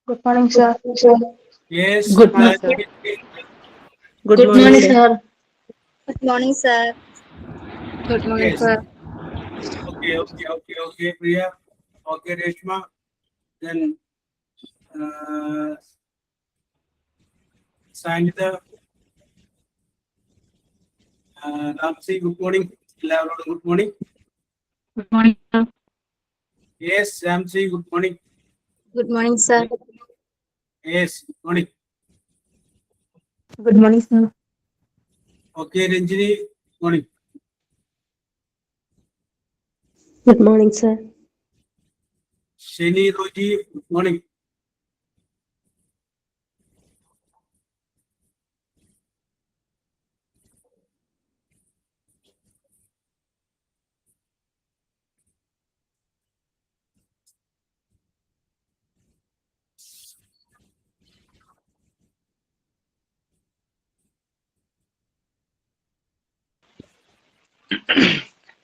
Good morning, sir. Yes. Good morning, sir. Good morning, sir. sir. Good morning, sir. Good morning, Yes. sir. Okay, Priya. Okay, Reshma. Then, Sangeeta. Ramsey, good morning. Good morning. Good morning, sir. Yes, Ramsey, good morning. Good morning, sir. Yes, good morning. Good morning, sir. Okay, Ranjini, good morning. Good morning, sir. Shani Roji, good morning.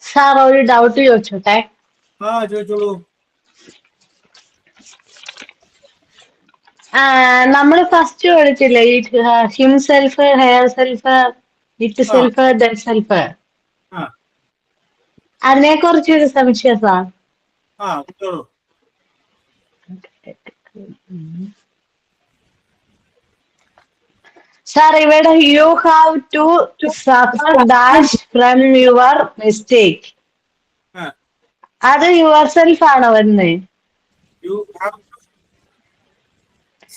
Sir ഒരു doubt ചോദിച്ചോട്ടെ. ചോദിച്ചോളൂ. നമ്മള് first പഠിച്ചില്ലേ himself, herself, it ആ self, themselves. ആ അതിനെ കുറിച്ചൊരു സംശയം സാർ. ചോദിച്ചോളൂ. സാർ ഇവിടെ you have to suffer dash from your mistake. ആ അത് യുവർ സെൽഫ് ആണോ വരുന്നത്? You have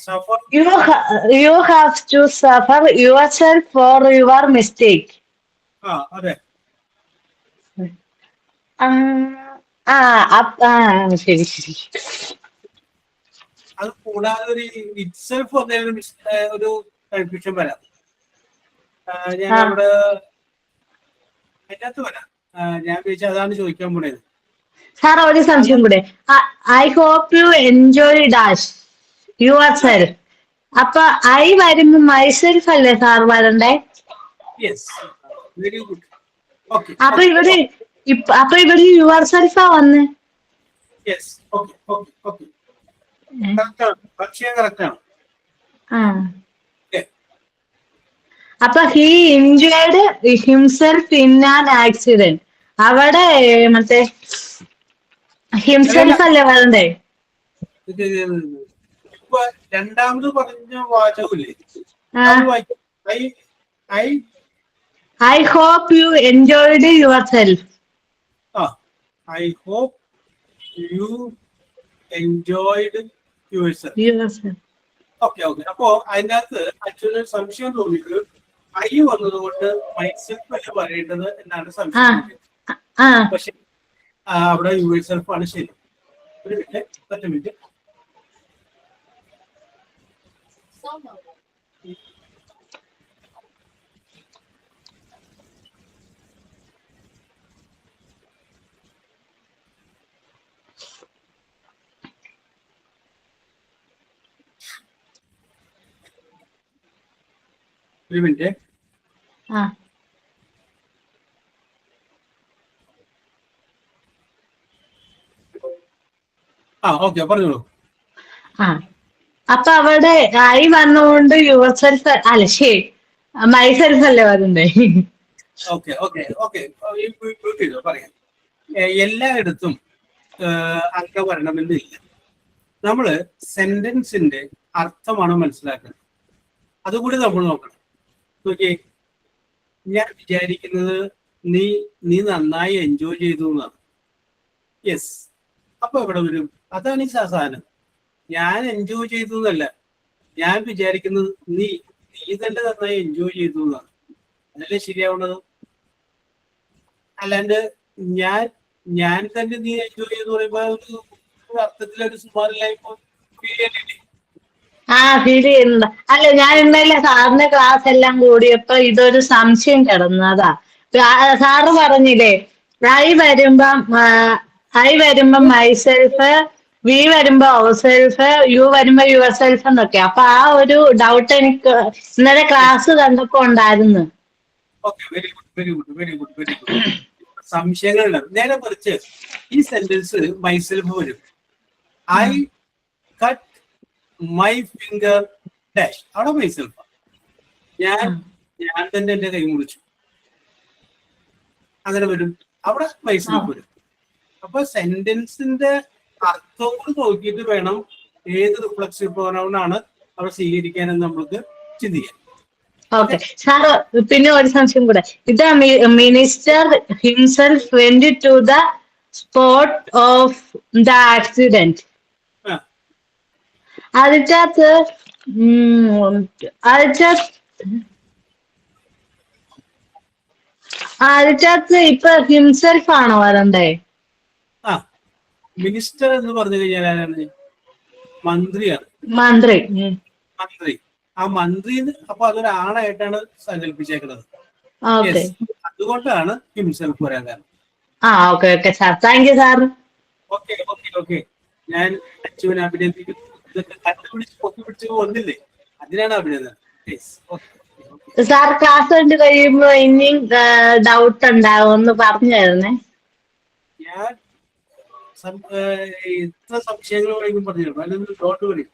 suffered. You have to suffer yourself for your mistake. അതെ. ശരി ശരി. അത് കൂടാതെ ഒരു ഇറ്റ്സെൽഫ് ഒരു കൺഫ്യൂഷൻ വരാം. ഞാൻ അവിടെ അതിനകത്ത് വരാം. ഞാൻ ചോദിച്ചാൽ അതാണ് ചോദിക്കാൻ പോണത്. സാർ ഒരു സംശയം കൂടെ. I hope you enjoy dash your self. അപ്പൊ ഐ വരുമ്പോ മൈസെൽഫ് അല്ലേ സാർ വരണ്ടേ? Yes, very good. ഓക്കെ. അപ്പൊ ഇവിടെ യുവർ സെൽഫാ വന്ന്. Yes, okay. കറക്റ്റാണ്, പക്ഷേ കറക്റ്റാണ്. അപ്പൊ he injured himself in an accident. അവിടെ മറ്റേ ഹിംസെൽഫ് അല്ലേ വരണ്ടേ? ഇപ്പൊ രണ്ടാമത് പറഞ്ഞ വാചകമില്ലേ? I hope you enjoyed your self. I hope you enjoyed your self. Okay. അപ്പോ അതിനകത്ത് ആക്ച്വലി സംശയം തോന്നിയിട്ട് ഐ വന്നതുകൊണ്ട് മൈസെൽഫ് അല്ല പറയേണ്ടത് എന്നാണ് സംശയം. പക്ഷെ അവിടെ യുവർ സെൽഫ് ആണ് ശരി. ഒരു മിനിറ്റ്. ഒരു മിനിറ്റ്. ഓക്കെ, പറഞ്ഞോളൂ. അപ്പൊ അവിടെ ഐ വന്നുകൊണ്ട് യുവർ സെൽഫ് അല്ല, ശരി, മൈ സെൽഫ് അല്ലേ വരണ്ടേ? ഓക്കെ. പറയാം. എല്ലായിടത്തും അങ്ങനെ വരണമെന്നില്ല. നമ്മള് സെന്റൻസിന്റെ അർത്ഥമാണ് മനസ്സിലാക്കുന്നത്. അതുകൂടി നമ്മൾ നോക്കണം. ഓക്കെ, ഞാൻ വിചാരിക്കുന്നത് നീ നന്നായി എൻജോയ് ചെയ്തു എന്നാണ്. യെസ്, അപ്പൊ എവിടെ വരും? അതാണ് ഈ സാധനം. ഞാൻ എൻജോയ് ചെയ്തു എന്നല്ല, ഞാൻ വിചാരിക്കുന്നത് നീ തന്നെ നന്നായി എൻജോയ് ചെയ്തു എന്നാണ്. അതല്ലേ ശരിയാവുന്നത്? അല്ലാണ്ട് ഞാൻ തന്നെ നീ എൻജോയ് ചെയ്തു പറയുമ്പോ ഒരു അർത്ഥത്തിലൊരു സുമാറില്ലായ്മ ഫീൽ ചെയ്യണ്ടില്ലേ? ഫീൽ ചെയ്യുന്നുണ്ട്. അല്ല, ഞാൻ ഇന്നലെ സാറിന്റെ ക്ലാസ് എല്ലാം കൂടിയപ്പോ ഇതൊരു സംശയം കിടന്നതാ. സാറ് പറഞ്ഞില്ലേ ഐ വരുമ്പം മൈസെൽഫ്, വി വരുമ്പോ അവർ സെൽഫ്, യു വരുമ്പോ യുവർ സെൽഫ് എന്നൊക്കെ. അപ്പൊ ആ ഒരു ഡൗട്ട് എനിക്ക് ഇന്നലെ ക്ലാസ് കണ്ടപ്പോ ഉണ്ടായിരുന്നു. Very good. സംശയങ്ങളുണ്ട്. നേരെ മറിച്ച് ഈ സെന്റൻസ് മൈസെൽഫ് വരും. I cut my finger dash. അവിടെ മൈസെൽഫ്. ഞാൻ തന്നെ എന്റെ കൈ മുറിച്ചു. അങ്ങനെ വരും. അവിടെ മൈസെൽഫ് വരും. അപ്പൊ സെന്റൻസിന്റെ അർത്ഥങ്ങൾ നോക്കിയിട്ട് വേണം ഏത് റിഫ്ലക്സീവ് പ്രൊനൗൺ ആണ് അവിടെ സ്വീകരിക്കാനെന്ന് നമ്മൾക്ക് ചിന്തിക്കാം. ഓക്കെ സാറ്, പിന്നെ ഒരു സംശയം കൂടെ. ഇത് minister himself went to the spot of the accident. അതിനകത്ത് ഇപ്പൊ ഹിംസെൽഫ് ആണോ വരണ്ടേ? മിനിസ്റ്റർ എന്ന് പറഞ്ഞു കഴിഞ്ഞാൽ ആരാണ്? മന്ത്രിയാണ്. മന്ത്രി. ആ മന്ത്രി അപ്പൊ അതൊരു ആണായിട്ടാണ് സങ്കല്പിച്ചേക്കുന്നത്. അതുകൊണ്ടാണ് ഹിംസെൽഫ് വരാൻ കാരണം. Okay sir, thank you sir. Okay ഞാൻ അച്ഛനെ അഭിനന്ദിക്കുന്നു. ഇതൊക്കെ കണ്ടുപിടിച്ച് പൊക്കി പിടിച്ച് വന്നില്ലേ, അതിനാണ് അഭിനന്ദനം. സാർ ക്ലാസ് കണ്ട് കഴിയുമ്പോ ഇനിയും ഡൗട്ട് ഉണ്ടാവും, ഒന്ന് പറഞ്ഞു തരുന്നേ. ഞാൻ ഇത്ര സംശയങ്ങൾ വേണമെങ്കിൽ പറഞ്ഞു. അല്ലെങ്കിൽ ഡോട്ട് വരും,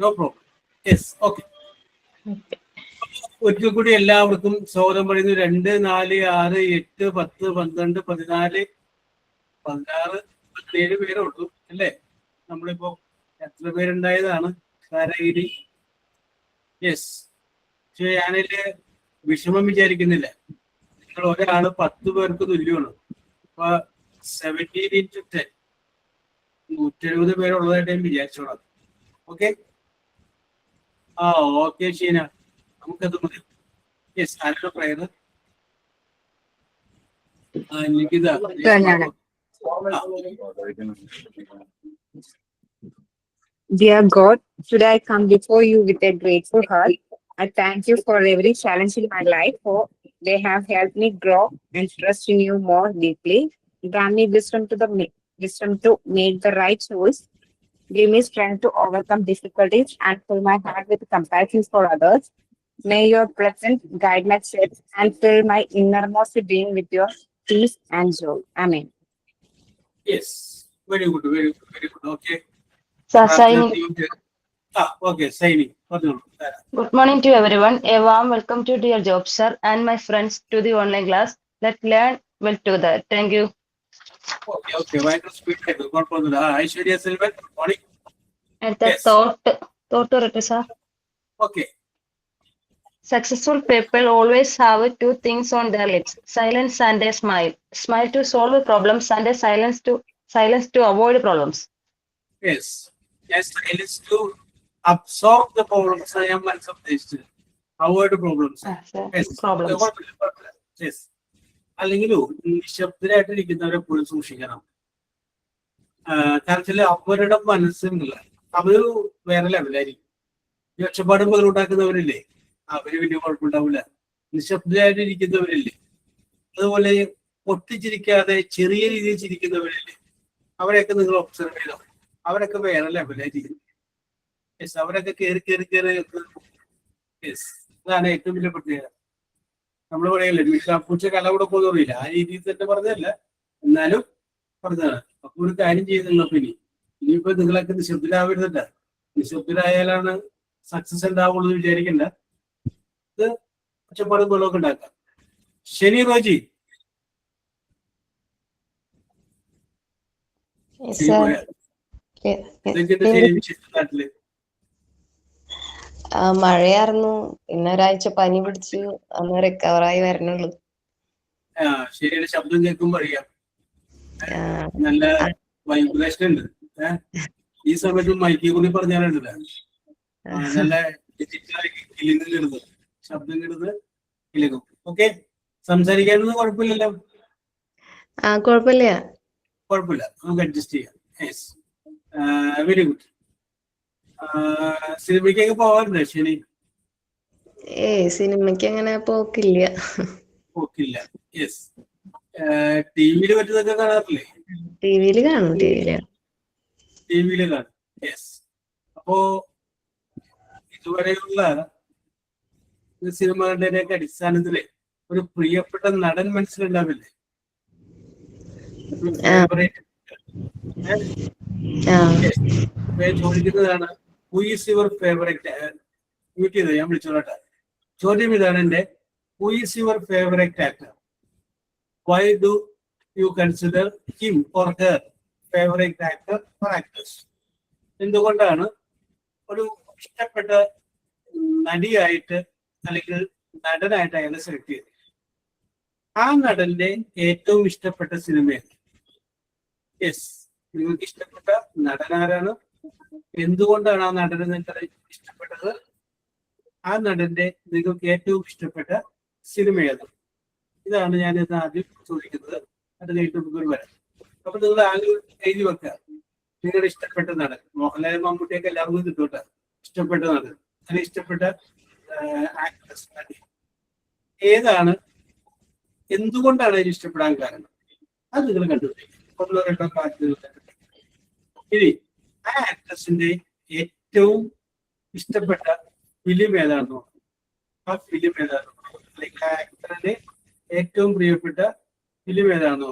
നോ പ്രോബ്ലം. Yes, okay. ഒരിക്കൽ കൂടി എല്ലാവർക്കും സ്വാഗതം പറയുന്നു. 2, 4, 6, 8, 10, 12, 14, 16, 17 പേരേ ഉള്ളൂ അല്ലേ? നമ്മളിപ്പോ എത്ര പേരുണ്ടായതാണ് കാരഗിരി? യെസ്. പക്ഷെ ഞാനതില് വിഷമം വിചാരിക്കുന്നില്ല. നിങ്ങൾ ഒരാള് 10 പേർക്ക് തുല്യമാണ്. അപ്പൊ 17 into 10 170 പേരുള്ളതായിട്ട് ഞാൻ വിചാരിച്ചോളാം. ഓക്കെ. ഓക്കെ ഷീന, നമുക്കത് മതി. യെസ്, ആരുടെ prayer? Dear God, today I come before you with a grateful heart. I thank you for every challenge in my life, for they have helped me grow and trust in you more deeply. Grant me wisdom to make the right choice. Give me strength to overcome difficulties and fill my heart with compassion for others. May your presence guide my steps and fill my innermost being with your peace and joy. Amen. Yes, very good, very good, very good. Okay. Okay, signing. Good morning to everyone. A warm welcome to dear Job sir and my friends to the online class. Let's learn well together. Thank you. Okay. Why not speak? Aishwarya Selvan, good morning. And the thought to write, sir. Okay. Successful people always have two things on their lips: silence and a smile. Smile to solve problems and a silence to avoid problems. Yes. Yes, silence to absorb the problems. I am one of these. Avoid problems. Yes. Problems. Yes. അല്ലെങ്കിലും നിശബ്ദരായിട്ടിരിക്കുന്നവരെ എപ്പോഴും സൂക്ഷിക്കണം. കാരണം അവരുടെ മനസ്സിലുള്ള അവര് വേറെ ലെവലായിരിക്കും. ഒച്ചപ്പാടും പകലുണ്ടാക്കുന്നവരില്ലേ, അവര് വലിയ കുഴപ്പമുണ്ടാവില്ല. നിശബ്ദരായിട്ടിരിക്കുന്നവരില്ലേ, അതുപോലെ പൊട്ടിച്ചിരിക്കാതെ ചെറിയ രീതിയിൽ ചിരിക്കുന്നവരില്ലേ, അവരെയൊക്കെ നിങ്ങൾ ഒബ്സർവ് ചെയ്തോ. അവരൊക്കെ വേറെ ലെവലായിരിക്കും. യെസ്, അവരൊക്കെ കയറി യെസ്, അതാണ് ഏറ്റവും വലിയ പ്രത്യേകത. നമ്മൾ പറയല്ലേ പൂച്ച കല കൂടെ പോറിയില്ല, ആ രീതിയിൽ തന്നെ പറഞ്ഞതല്ല, എന്നാലും പറഞ്ഞതാണ്. അപ്പൊ ഒരു കാര്യം ചെയ്യുന്നുള്ളൂ. ഇനിയിപ്പോ നിങ്ങളൊക്കെ നിശബ്ദരാവരുന്നില്ല. നിശബ്ദരായാലാണ് സക്സസ് ഉണ്ടാവുള്ളൂ എന്ന് വിചാരിക്കണ്ട. ഇത് ഒച്ചപ്പാടും ബഹളമൊക്കെ ഉണ്ടാക്കാം. ശരി റോജി? നാട്ടില് മഴയായിരുന്നു. പിന്നെ ഒരാഴ്ച പനി പിടിച്ചു, അന്ന് റിക്കവറായി വരണുള്ളൂ. ശരിയാണ്. ശബ്ദം കേൾക്കുമ്പോ അറിയാം, നല്ല വൈബ്രേഷൻ ഉണ്ട്. ഈ സമയത്ത് മൈക്കിൽ കൂടി പറഞ്ഞാലുണ്ടല്ല, നല്ല കിളിങ്ങ് ശബ്ദം കിടന്ന് കിളിക്കും. ഓക്കെ, സംസാരിക്കാനൊന്നും കുഴപ്പമില്ലല്ലോ? കുഴപ്പമില്ല, നമുക്ക് അഡ്ജസ്റ്റ് ചെയ്യാം. Yes, very good. സിനിമയ്ക്കൊക്കെ പോവാറുണ്ട് ശനി? സിനിമയ്ക്ക് അങ്ങനെ പോക്കില്ല. യെസ്. ടിവിയില് പറ്റുന്നതൊക്കെ കാണാറില്ലേ? ടിവിയില് കാണും. യെസ്. അപ്പോ ഇതുവരെയുള്ള സിനിമകളുടെയൊക്കെ അടിസ്ഥാനത്തില് ഒരു പ്രിയപ്പെട്ട നടൻ മനസ്സിലുണ്ടാവില്ലേ? ചോദിക്കുന്നതാണ് who is your favourite? Mute ചെയ്തോ, ഞാൻ വിളിച്ചോളട്ടെ. ചോദ്യം ഇതാണ് എന്റെ. Who is your favourite actor? Why do you consider him or her favourite actor or actress? എന്തുകൊണ്ടാണ് ഒരു ഇഷ്ടപ്പെട്ട നടിയായിട്ട് അല്ലെങ്കിൽ നടനായിട്ട് അയാളെ സെലക്ട് ചെയ്തത്? ആ നടന്റെ ഏറ്റവും ഇഷ്ടപ്പെട്ട സിനിമയാണ്. യെസ്, നിങ്ങൾക്ക് ഇഷ്ടപ്പെട്ട നടനാരാണ്? എന്തുകൊണ്ടാണ് ആ നടനെ നിങ്ങൾക്ക് ഇഷ്ടപ്പെട്ടത്? ആ നടന്റെ നിങ്ങൾക്ക് ഏറ്റവും ഇഷ്ടപ്പെട്ട സിനിമ ഏത്? ഇതാണ് ഞാൻ ഇന്ന് ആദ്യം ചോദിക്കുന്നത്. അത് കഴിഞ്ഞിട്ട് നമുക്ക് വരാം. അപ്പൊ നിങ്ങൾ ആദ്യം എഴുതി വെക്കുക നിങ്ങളുടെ ഇഷ്ടപ്പെട്ട നടൻ. മോഹൻലാൽ മമ്മൂട്ടിയൊക്കെ എല്ലാവർക്കും കിട്ടൂട്ടെ. ഇഷ്ടപ്പെട്ട നടൻ അല്ലെങ്കിൽ ഇഷ്ടപ്പെട്ട ആക്ട്രസ് നടി ഏതാണ്? എന്തുകൊണ്ടാണ് അതിന് ഇഷ്ടപ്പെടാൻ കാരണം? അത് നിങ്ങൾ കണ്ടുപിടിക്കും. 1 2 പാട്ടുകൾ ഇനി ആ ആക്ട്രസിന്റെ ഏറ്റവും ഇഷ്ടപ്പെട്ട ഫിലിം ഏതാണെന്നോ ആ ഫിലിം ഏതാണെന്നോ അല്ലെങ്കിൽ ആ ആക്ടറിന്റെ ഏറ്റവും പ്രിയപ്പെട്ട ഫിലിം ഏതാണെന്നോ?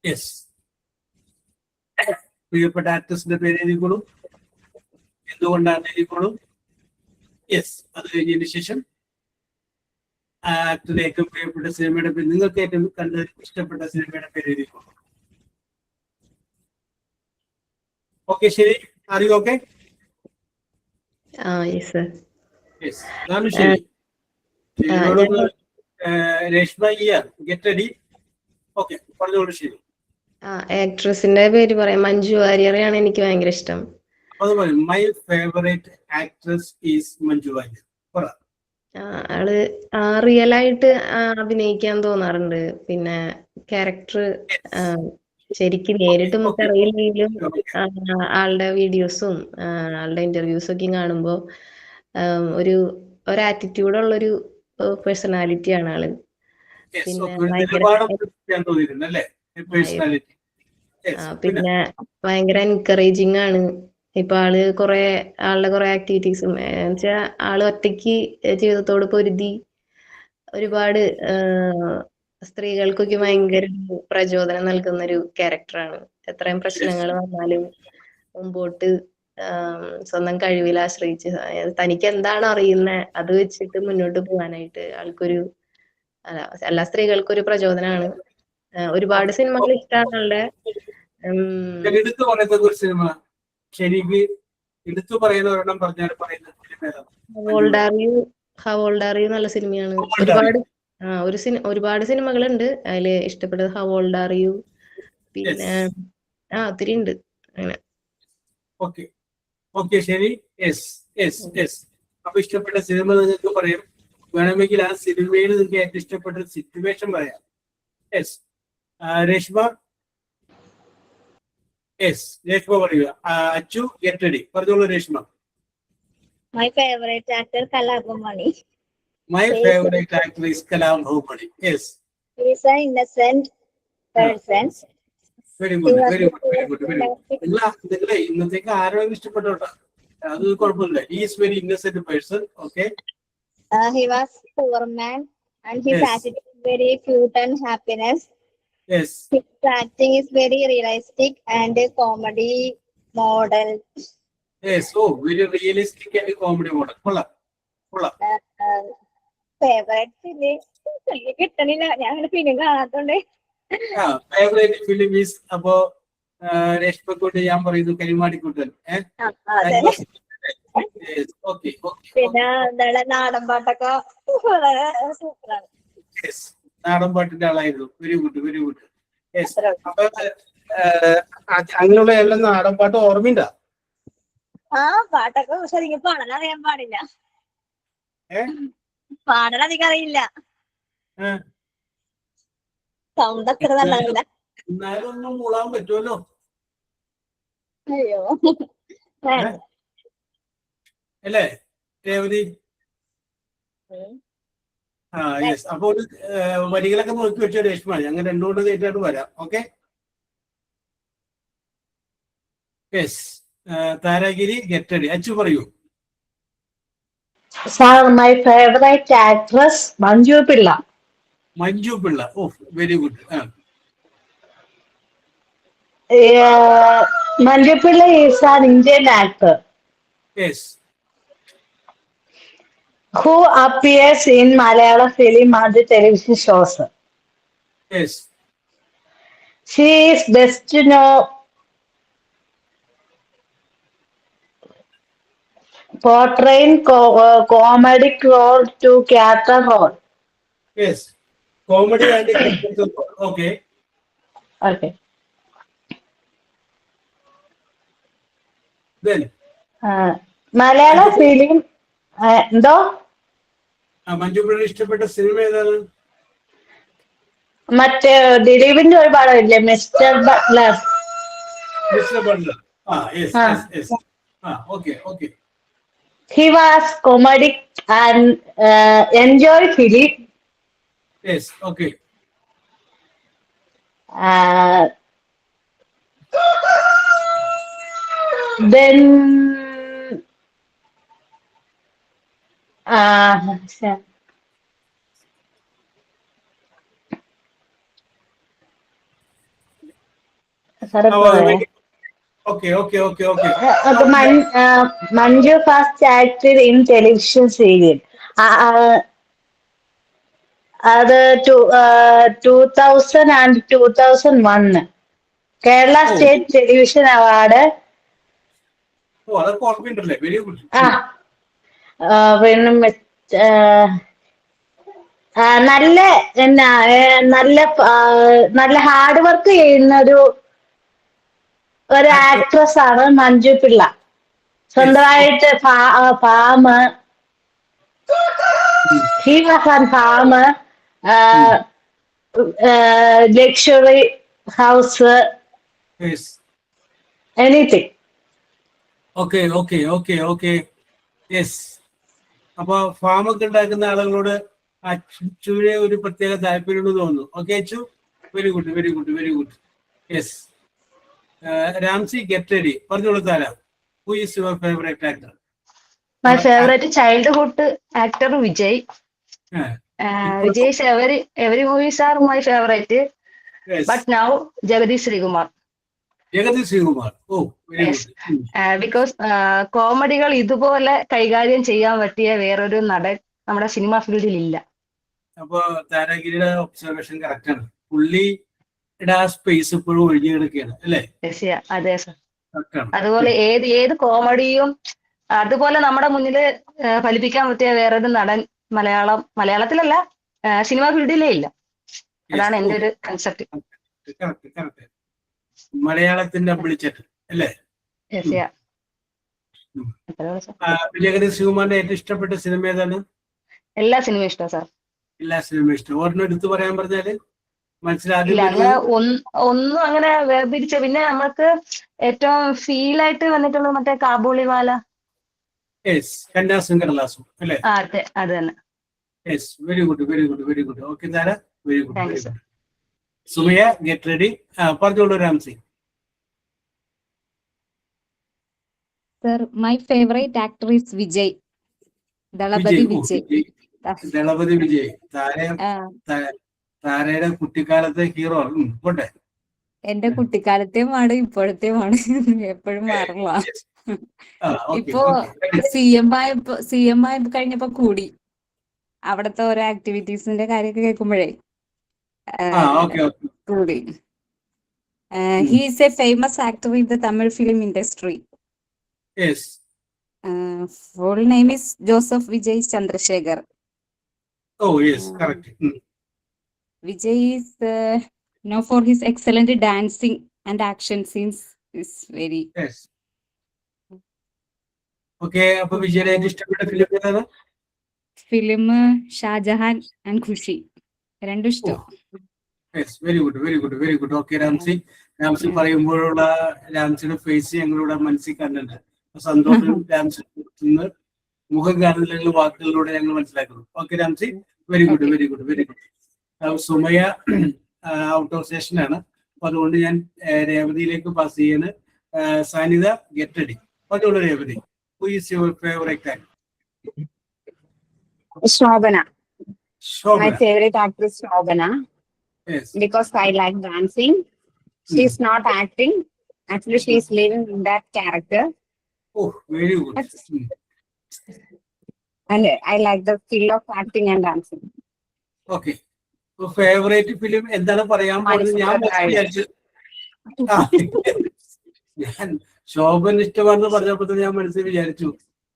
യെസ്, പ്രിയപ്പെട്ട ആക്ട്രസിന്റെ പേര് എഴുതിക്കോളും. എന്തുകൊണ്ടാണ് എഴുതിക്കോളും. യെസ്, അത് കഴിഞ്ഞതിന് ശേഷം ആ ആക്ടറിന്റെ ഏറ്റവും പ്രിയപ്പെട്ട സിനിമയുടെ പേര്, നിങ്ങൾക്ക് ഏറ്റവും കണ്ട് ഇഷ്ടപ്പെട്ട സിനിമയുടെ പേര് എഴുതിക്കോളും. ഓക്കെ, ശരി. അറിയോ? Okay, yes sir. യെസ്, അതാണ് ശരി. Reshma get ready. ഓക്കെ, പറഞ്ഞോളൂ. ശരി. ആക്ട്രസിന്റെ പേര് പറയാം. മഞ്ജു വാര്യരെയാണ് എനിക്ക് ഭയങ്കര ഇഷ്ടം. അതുപോലെ my favourite actress is Manju Warrier. പറ. ആള് റിയൽ ആയിട്ട് അഭിനയിക്കാൻ തോന്നാറുണ്ട്. പിന്നെ ക്യാരക്ടർ ശരിക്കും നേരിട്ട് നമുക്ക് അറിയില്ലെങ്കിലും ആളുടെ വീഡിയോസും ആളുടെ ഇന്റർവ്യൂസും ഒക്കെ കാണുമ്പോ ഒരു ആറ്റിറ്റ്യൂഡ് ഉള്ളൊരു പേഴ്സണാലിറ്റിയാണ് ആള്. പിന്നെ പിന്നെ ഭയങ്കര എൻകറേജിങ് ആണ്. ഇപ്പൊ ആളുടെ കുറെ ആക്ടിവിറ്റീസും വെച്ചാൽ ആള് ഒറ്റയ്ക്ക് ജീവിതത്തോട് പൊരുതി ഒരുപാട് സ്ത്രീകൾക്കൊക്കെ ഭയങ്കര പ്രചോദനം നൽകുന്ന ഒരു ക്യാരക്ടറാണ്. എത്രയും പ്രശ്നങ്ങൾ വന്നാലും മുമ്പോട്ട് സ്വന്തം കഴിവിൽ ആശ്രയിച്ച് തനിക്ക് എന്താണ് അറിയുന്നത് അത് വെച്ചിട്ട് മുന്നോട്ട് പോകാനായിട്ട് ആൾക്കൊരു എല്ലാ സ്ത്രീകൾക്കും ഒരു പ്രചോദനമാണ്. ഒരുപാട് സിനിമകൾ ഇഷ്ടമാണ് ആളുടെ. എടുത്തു പറയുന്ന സിനിമ ശരിക്ക് എടുത്തു പറയുന്ന ഒരെണ്ണം പറഞ്ഞാൽ പറയുന്ന ഹൗ ഓൾഡ് ആർ യു നല്ല സിനിമയാണ്. ഒരുപാട് സിനിമകളുണ്ട്. അതില് ഇഷ്ടപ്പെട്ടത് ഹൗ ഓൾഡ് ആർ യു. പിന്നെ ഒത്തിരി ഉണ്ട് അങ്ങനെ. ഓക്കെ, ശരി. അപ്പൊ ഇഷ്ടപ്പെട്ട സിനിമ നിങ്ങൾക്ക് പറയാം. വേണമെങ്കിൽ ആ സിനിമയിൽ നിങ്ങൾക്ക് ഏറ്റവും ഇഷ്ടപ്പെട്ട സിറ്റുവേഷൻ പറയാം. യെസ്, രേഷ്മ. രേഷ്മ പറയുക. Achu get ready. പറഞ്ഞോളൂ Reshma. My favorite actor Kalabhamani. My favorite actor is Kalabhamani. Yes. He is an innocent person. Very good. നിങ്ങളെ ഇന്നത്തേക്ക് ആരോഗ്യം ഇഷ്ടപ്പെട്ടോട്ടോ. അത് കുഴപ്പമില്ല. He is very innocent person. Okay. He was poor man and his attitude is very cute and happiness. Yes. His acting is very realistic and a comedy model. Yes. Very realistic and comedy model. കൊള്ളാം. Favorite film കിട്ടണില്ല. ഞാൻ അങ്ങനെ film കാണാത്തോണ്ട്. Favourite film is അപ്പോ രേഷ്മക്കൂട്ട് ഞാൻ പറയുന്നു കരിമാടിക്കുട്ടൻ. പിന്നെ നാടൻ പാട്ടൊക്കെ സൂപ്പറാണ്. നാടൻ പാട്ടിന്റെ ആളായിരുന്നു. Very good. അപ്പൊ അങ്ങനെയുള്ള എല്ലാം നാടൻ പാട്ട് ഓർമ്മയുണ്ടോ? പാട്ടൊക്കെ ശരിക്കും പാടാനറിയാൻ പാടില്ല. പാടാനധികം അറിയില്ല. സൗണ്ട് അത്ര നല്ലതല്ല. എന്നാലും ഒന്നും മൂളാൻ പറ്റുമല്ലോ. അയ്യോ അല്ലേ രേവതി? യെസ്. അപ്പൊ ഒരു വരികളൊക്കെ നോക്കി വെച്ച രേഷ്മ. ഞങ്ങൾ രണ്ടുകൊണ്ട് നേരിട്ടായിട്ട് വരാം. Okay. Yes, Taragiri get ready. Achu പറയൂ. Sir, my favorite actress Manju Pilla. വെരി ഗുഡ്. Manju Pilla is an Indian actor. Yes. Who appears in Malayalam film or the television shows? Yes. She is best known portraying comedic role to character role. Yes. Comedy and character. Okay. Okay. Then. Malayalam film എന്തോ മഞ്ജു പ്രിയയുടെ ഇഷ്ടപ്പെട്ട സിനിമ ഏതാണ്? മറ്റേ ദിലീപിന്റെ ഒരു പടമില്ലേ mister Butler. Mister Butler. Yes, yes, yes. Okay, okay. He was comedic and enjoy film. Yes, okay. Then Okay, okay, okay, okay. Manju first acted in television serial. അത് 2000 and 2001 Kerala state television award. അതൊക്കെ ഓർമ്മയുണ്ടല്ലേ? Very good. പിന്നെ നല്ല നല്ല hard work ചെയ്യുന്ന ഒരു actress ആണ് മഞ്ജു പിള്ള. സ്വന്തമായിട്ട് farm, he was on farm, luxury house, Yes. anything. Okay, okay, okay, okay. Yes. അപ്പൊ ഫാം ഒക്കെ ഉണ്ടാക്കുന്ന ആളുകളോട് അച്ചുവിനെ ഒരു പ്രത്യേക താല്പര്യം തോന്നുന്നു. Okay Achu, very good, very good, very good. Yes. Ramsi get ready. പറഞ്ഞോളൂ Tara. Who is your favourite actor? My favorite childhood actor Vijay. Vijay is every movies are my favorite. Yes. But now Jagadish Srikumar. Jagadish Srikumar. ഓ, very good. Because കോമഡികൾ ഇതുപോലെ കൈകാര്യം ചെയ്യാൻ പറ്റിയ വേറൊരു നടൻ നമ്മുടെ സിനിമ ഫീൽഡിൽ ഇല്ല. അപ്പൊ താരഗിരിയുടെ ഒബ്സർവേഷൻ കറക്റ്റ് ആണ്. പുള്ളിയുടെ ആ സ്പേസ് ഇപ്പോഴും ഒഴിഞ്ഞു കിടക്കുകയാണ് അല്ലേ? അതെ സർ. അതുപോലെ ഏത് കോമഡിയും അതുപോലെ നമ്മുടെ മുന്നിൽ ഫലിപ്പിക്കാൻ പറ്റിയ വേറൊരു നടൻ മലയാളത്തിലല്ല സിനിമ ഫീൽഡിലേ ഇല്ല. അതാണ് എന്റെ ഒരു കൺസെപ്റ്റ്. മലയാളത്തിന്റെ വിളിച്ചിട്ട് അല്ലേ? ജഗദീഷ് ശ്രീകുമാറിന്റെ ഏറ്റവും ഇഷ്ടപ്പെട്ട സിനിമ ഏതാണ്? എല്ലാ സിനിമയും ഇഷ്ടം സാർ. എല്ലാ സിനിമയും ഇഷ്ടം. ഒരെണ്ണം എടുത്തു പറയാൻ പറഞ്ഞാല് അങ്ങനെ ഒന്നും അങ്ങനെ വേർതിരിച്ച. പിന്നെ നമുക്ക് ഏറ്റവും ഫീൽ ആയിട്ട് വന്നിട്ടുള്ളത് മറ്റേ കാബൂളിവാല. കന്യാസും കടലാസും അല്ലേ? അതെ, അത് തന്നെ. Very good, very good, very good. Okay Tara, very good, very good. Sumaya get ready. പറഞ്ഞോളൂ Ramsi. Sir, my favorite actor is Vijay. Dalapati Vijay. Thalapathy Vijay. താരയുടെ കുട്ടിക്കാലത്തെ ഹീറോ. പോട്ടെ. എന്റെ കുട്ടിക്കാലത്തെയുമാണ് ഇപ്പോഴത്തെയുമാണ്, എപ്പോഴും മാറില്ല. ഇപ്പോ CM ആയി കഴിഞ്ഞപ്പോ കൂടി അവിടത്തെ ഓരോ ആക്ടിവിറ്റീസിന്റെ കാര്യമൊക്കെ കേൾക്കുമ്പോഴേ കൂടി. He is a famous actor in the Tamil film industry. Yes. Full name is Joseph Vijay Chandrasekhar. Oh yes, correct. Vijay is known for his excellent dancing and action scenes. Is very. Yes. Okay, അപ്പൊ വിജയുടെ ഏറ്റവും ഇഷ്ടപ്പെട്ട film ഏതാണ്? Film Shah Jahan and Khushi, രണ്ടും ഇഷ്ടം. Very good, very good, very good. Okay Ramsi പറയുമ്പോഴുള്ള രാംസിയുടെ face ഞങ്ങളുടെ മനസ്സിൽ കണ്ടിട്ടുണ്ട്. സന്തോഷം രാംസി മുഖം കാണുന്നില്ലെങ്കിൽ വാക്കുകളിലൂടെ ഞങ്ങൾ മനസ്സിലാക്കുന്നു. Okay Ramsi, very good, very good, very good. Sumaya out of station ആണ്. അപ്പൊ അതുകൊണ്ട് ഞാൻ രേവതിയിലേക്ക് പാസ് ചെയ്യാണ്. Sanitha get ready. പറഞ്ഞോളൂ Revathi. Who is your favorite actor? Shobana. My favorite actress is Shobana. Yes. Because I like dancing. She's not acting. Actually, she's living in that character. Oh, very good. And I like the skill of acting and dancing. Okay. Favourite film എന്താണ് പറയാൻ പോകുന്നത്? ഞാൻ വിചാരിച്ചു ഞാൻ ശോഭന് ഇഷ്ടമാണെന്ന് പറഞ്ഞപ്പോ തന്നെ ഞാൻ മനസ്സിൽ വിചാരിച്ചു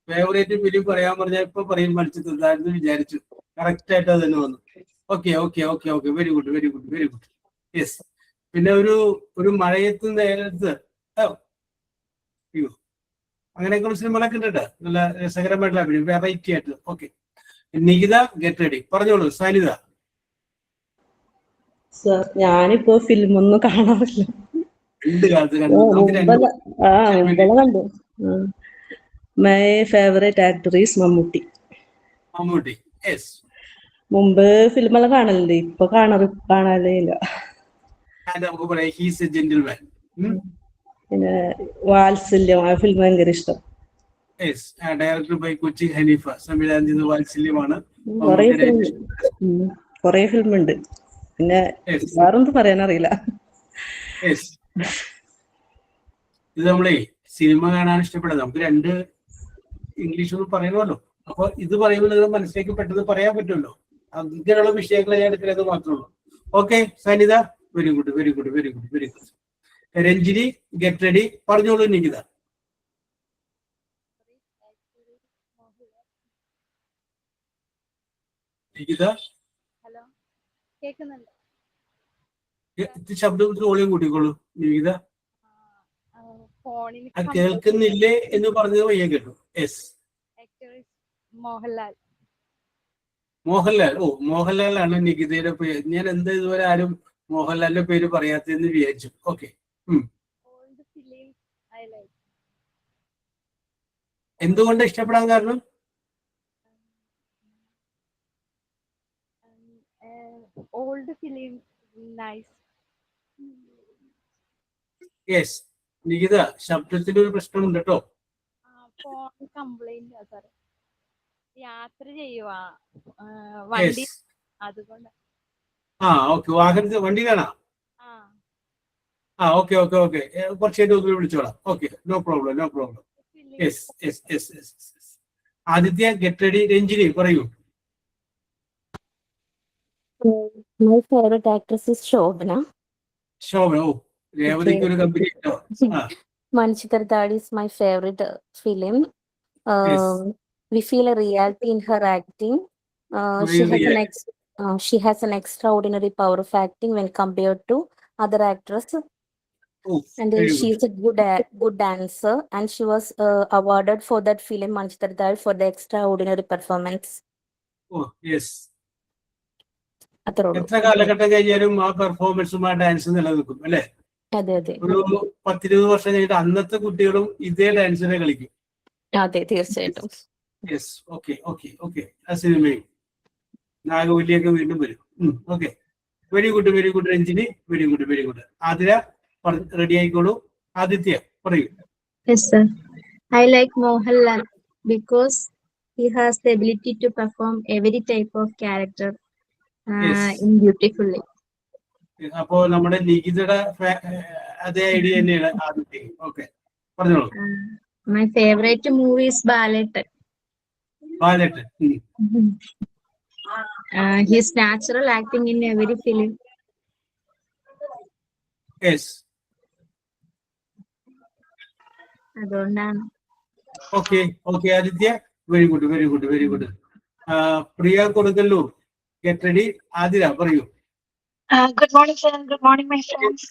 ഫേവറേറ്റ് ഫിലിം പറയാൻ പറഞ്ഞാൽ ഇപ്പൊ പറയും മനസ്സിൽ എന്താണെന്ന് വിചാരിച്ചു. കറക്റ്റ് ആയിട്ട് അത് തന്നെ വന്നു. Okay okay okay okay very good very good very good. Yes. പിന്നെ ഒരു മഴയത്ത് നേരത്ത് അയ്യോ അങ്ങനെയൊക്കെയുള്ള സിനിമകളൊക്കെ ഉണ്ട് കേട്ടോ. നല്ല രസകരമായിട്ടുള്ള അഭിനയം, വെറൈറ്റി ആയിട്ട്. ഓക്കെ. Nikita get ready. പറഞ്ഞോളൂ സാനിത. സർ ഞാനിപ്പോ ഫിലിം ഒന്നും കാണാറില്ല. രണ്ട് കാലത്ത് കണ്ടു. നമുക്ക് മുമ്പെല്ലാം കണ്ടു. My favourite actor is Mammootty. Mammootty. Yes. മുമ്പ് ഫിലിമെല്ലാം കാണലുണ്ട്, ഇപ്പൊ കാണാറേ ഇല്ല. നമുക്ക് പറയാം ഹീസ് എ ജെന്റിൽമാൻ. പിന്നെ വാത്സല്യം, ആ ഫിലിം ഭയങ്കര ഇഷ്ടം. Yes. Director by Kochi Haneefa, സംവിധാനം ചെയ്ത വാത്സല്യമാണ്. കൊറേ ഫിലിം ഉണ്ട്. പിന്നെ വേറൊന്നും പറയാനറിയില്ല. ഇത് നമ്മളെ സിനിമ കാണാൻ ഇഷ്ടപ്പെടുന്നത്. നമുക്ക് രണ്ട് ഇംഗ്ലീഷ് ഒന്നും പറയണമല്ലോ. അപ്പൊ ഇത് പറയുമ്പോൾ നിങ്ങൾ മനസ്സിലേക്ക് പെട്ടെന്ന് പറയാൻ പറ്റുമല്ലോ. അങ്ങനെയുള്ള വിഷയങ്ങൾ ഞാൻ എടുക്കുന്നത് മാത്രമേ ഉള്ളൂ. Okay Sanitha, very good very good very good very good. Ranjini get ready. പറഞ്ഞോളൂ നികിത. നികിത ശബ്ദം വോളിയം കൂട്ടിക്കോളൂ. നികിത കേൾക്കുന്നില്ലേ എന്ന് പറഞ്ഞത് വയ്യ കേട്ടു. യെസ്. മോഹൻലാൽ. മോഹൻലാൽ. ഓ, മോഹൻലാലാണ് നികിതയുടെ പേര്. ഞാൻ എന്താ ഇതുവരെ ആരും മോഹൻലാലിന്റെ പേര് പറയാത്തെന്ന് വിചാരിച്ചു. ഓക്കെ. എന്തുകൊണ്ട് ഇഷ്ടപ്പെടാൻ കാരണം? Old film nice. Yes. Nikita ശബ്ദത്തിന്റെ ഒരു പ്രശ്നമുണ്ട് കേട്ടോ. ഫോൺ കംപ്ലൈന്റ് സാർ, യാത്ര ചെയ്യുവാ വണ്ടി, അതുകൊണ്ട്. ഓക്കെ. വാഹനത്തിൽ വണ്ടിയിലാണോ? Okay okay okay. കുറച്ച് കഴിഞ്ഞ് വിളിച്ചോളാം. Okay, no problem no problem. Yes yes yes yes. Aditya get ready. Ranjini പറയൂ. My favorite actress is Shobana. Shobhana. ഓ, രേവതിക്ക് ഒരു company. Manchitarthad is my favorite film. Yes. We feel a reality in her acting. She has an extraordinary power of acting when compared to other actresses. And she is a good dancer, and she was awarded for that film Manchitarthad for the extraordinary performance. Oh yes. അത്രേ ഉള്ളൂ. എത്ര കാലഘട്ടം കഴിഞ്ഞാലും ആ പെർഫോമൻസും ആ ഡാൻസും നിലനിൽക്കും അല്ലേ? അതെ അതെ. ഒരു 10-20 വർഷം കഴിഞ്ഞിട്ട് അന്നത്തെ കുട്ടികളും ഇതേ ഡാൻസിനെ കളിക്കും. അതെ, തീർച്ചയായിട്ടും. യെസ്. Okay okay okay. ആ സിനിമയും നാഗവല്ലിയൊക്കെ വീണ്ടും വരും. Okay, very good very good. Ranjini very good very good. Athira ready ആയിക്കോളൂ. ആദിത്യ പറയൂ. Yes sir, I like Mohanlal because he has the ability to perform every type of character in beautifully. അപ്പോ നമ്മുടെ നികിതയുടെ അതേ ഐഡിയ തന്നെയാണ് ആദിത്യ. ഓക്കെ, പറഞ്ഞോളൂ. My favorite movie is Ballet. Balettan. His natural acting in every film. Yes. അതുകൊണ്ടാണ്. Okay okay Aditya, very good very good very good. Priya Kodukkallur get ready. Athira പറയൂ. Good morning, sir. Good morning, my friends.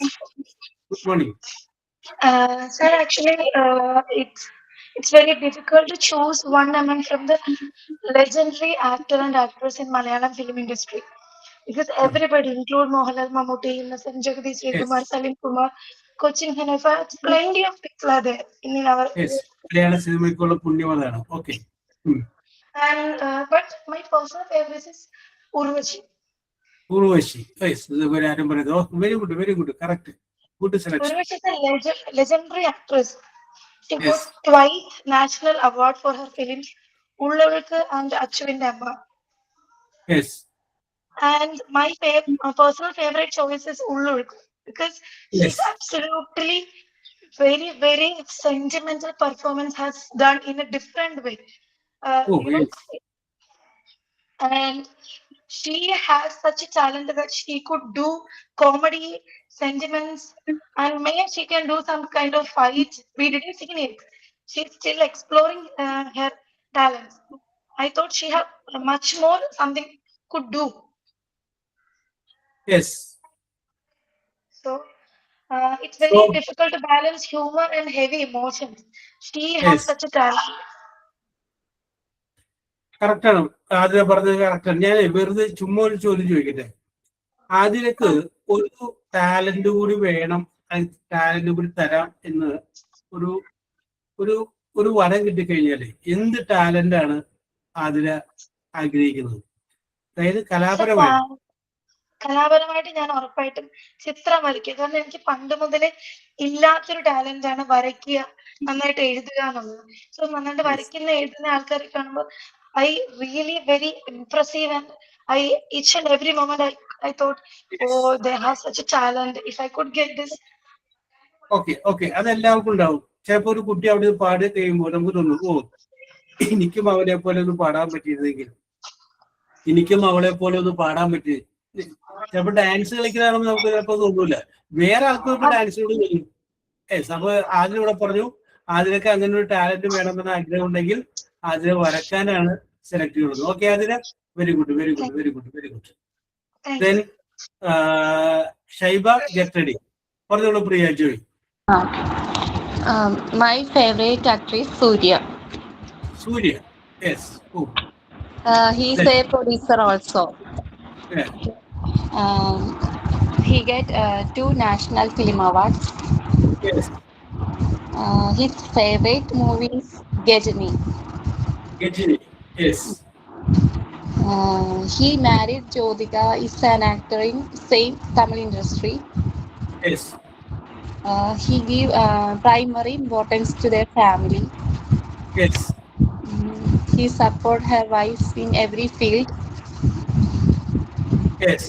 Good morning. Sir, actually, it's very difficult to choose one among from the legendary actor and actress in Malayalam film industry, because everybody, include Mohanlal, Mammootty, Innocent, Jagadish, Srikumar, Salim Kumar, Cochin Hanifa, plenty of people are there in our. Yes, Malayalam cinema പുണ്യവതാണ്. Okay. And but my personal favorite is Urvashi. Urvashi. Yes, ആരും പറയുന്നത്. Oh, very good, very good, correct. Good selection. Urvashi is a legendary actress. She got twice national award for her films Ullavukku and Achuvinte Amma. Yes. And my personal favorite choice is Ullavukku because she's absolutely very, very sentimental performance has done in a different way. Oh, You know, yes. and she has such a talent that she could do comedy, sentiments, and maybe she can do some kind of fight. We didn't see it. She's still exploring her talents. I thought she had much more something could do. Yes. So it's very So, difficult to balance humor and heavy emotions. She has yes. such a talent. കറക്റ്റാണ്. ആദ്യം പറഞ്ഞത് കറക്റ്റാണ്. ഞാൻ വെറുതെ ചുമ്മാ ഒരു ചോദ്യം ചോദിക്കട്ടെ. ആദ്യക്ക് ഒരു ടാലന്റ് കൂടി വേണം, ടാലന്റ് കൂടി തരാം എന്ന് ഒരു ഒരു ഒരു വരം കിട്ടിക്കഴിഞ്ഞാല് എന്ത് ടാലന്റ് ആണ് ആതിര ആഗ്രഹിക്കുന്നത്? അതായത് കലാപരമായിട്ട്. കലാപരമായിട്ട് ഞാൻ ഉറപ്പായിട്ടും ചിത്രം വരയ്ക്കുക. കാരണം എനിക്ക് പണ്ട് മുതലേ ഇല്ലാത്തൊരു ടാലന്റ് ആണ് വരയ്ക്കുക, നന്നായിട്ട് എഴുതുക എന്നുള്ളത്. സോ നന്നായിട്ട് വരയ്ക്കുന്ന എഴുതുന്ന ആൾക്കാരെ കാണുമ്പോൾ I really very impressive and I each and every moment I thought oh they have such a talent if I could get this. Okay അതെല്ലാവർക്കും ഉണ്ടാവും. ചിലപ്പോ ഒരു കുട്ടി അവിടെ പാടി കഴിയുമ്പോൾ നമുക്ക് തോന്നും, ഓ എനിക്കും അവനെ പോലെ ഒന്ന് പാടാൻ പറ്റിയിരുന്നെങ്കിൽ, എനിക്കും അവളെ പോലെ ഒന്ന് പാടാൻ പറ്റി. ചിലപ്പോ ഡാൻസ് കളിക്കുന്നതാണെന്ന് നമുക്ക് ചിലപ്പോ തോന്നൂല, വേറെ ആൾക്കും ഡാൻസിനോട് തോന്നും. അപ്പൊ ആദ്യം ഇവിടെ പറഞ്ഞു ആതിരക്ക് അങ്ങനെ ഒരു ടാലന്റ് വേണമെന്ന ആഗ്രഹം ഉണ്ടെങ്കിൽ ആതിര വരക്കാനാണ് സെലക്ട് ചെയ്യുന്നത്. Okay Athira, very good very good very good very good. Then Shaiba, get ready. പറഞ്ഞോളൂ പ്രിയ Joy. My favorite actress Surya. Surya, yes. Oh. He's a producer also. Yeah. He get 2 national film awards. Yes. His favorite movie is Gajini. Gajini, yes. He married Jyotika, is an actor in same Tamil industry. Yes. He give primary importance to their family. Yes. He support her wife in every field. Yes.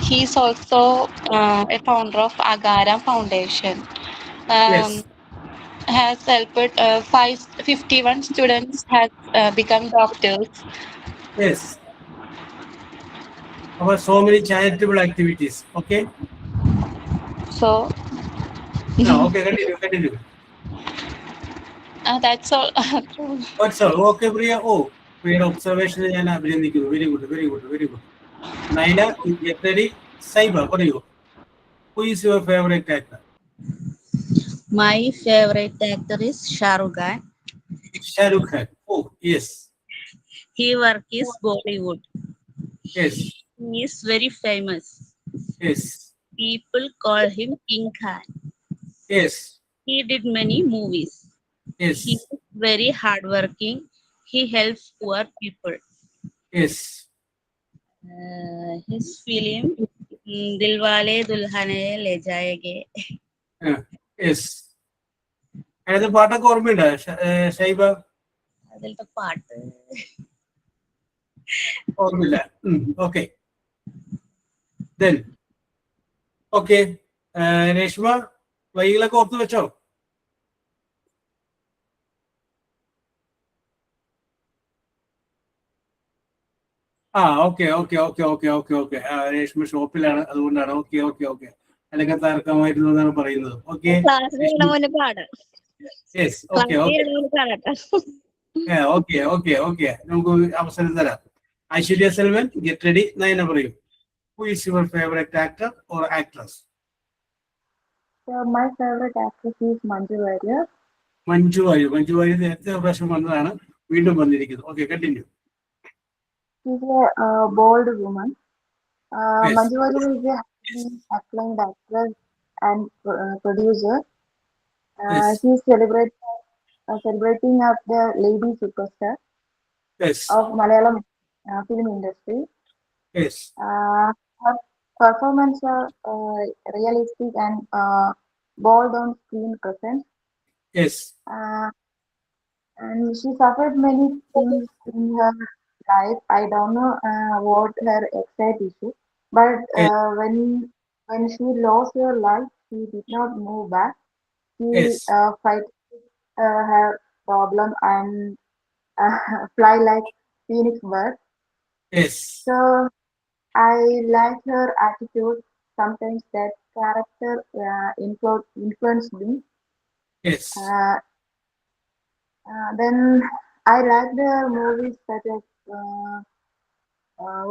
He is also a founder of Agara Foundation. Yes. Has helped 51 students has become doctors. Yes. Our so many charitable activities. Okay. So. No, okay, continue. That's all. That's all. Okay, Priya. Oh, Priya observation ഞാൻ അഭിനന്ദിക്കുന്നു. Very good, very good, very good. Naila, get ready. Saiba, what are you? Who is your favorite actor? My favorite actor is Shah Rukh Khan. Shah Rukh Khan. Oh, yes. He work is Bollywood. Yes. He is very famous. Yes. People call him King Khan. Yes. He did many movies. Yes. He is very hardworking. He helps poor people. Yes. His film Dilwale Dulhaniya Le Jayenge. Yes. അതിന്റെ പാട്ടൊക്കെ ഓർമ്മയുണ്ടോ ഷൈബ? അതിലത്തെ പാട്ട് ഓർമ്മയില്ല. Okay. Then okay, Reshma വൈകളൊക്കെ ഓർത്ത് വെച്ചോ? Okay okay okay okay okay okay. Reshma ഷോപ്പിലാണ്, അതുകൊണ്ടാണ്. Okay okay okay. അല്ലെങ്കിൽ തർക്കമായിരുന്നു എന്നാണ് പറയുന്നത്. Okay. Yes, okay okay okay okay okay. നമുക്ക് അവസരം തരാം. Aishwarya Selvan, get ready. നയന പറയൂ. Who is your favorite actor or actress? My favorite actress is Manju Warrier. Manju Warrier. Manju Warrier നേരത്തെ പ്രാവശ്യം വന്നതാണ്, വീണ്ടും വന്നിരിക്കുന്നു. Okay, continue. She's a bold woman. Yes. Manju Warrier is a acclaimed actress and producer. Yes. She's celebrating of the lady superstar Yes. of Malayalam film industry. Yes. Her performance are realistic and bold on screen presence. Yes. And she suffered many things in her life. I don't know what her exact issue, but when she lost her life, he did not move back. He Yes. fight her problem and fly like phoenix bird. Yes. So I like her attitude. Sometimes that character influenced me. Yes. Then I like the movies such as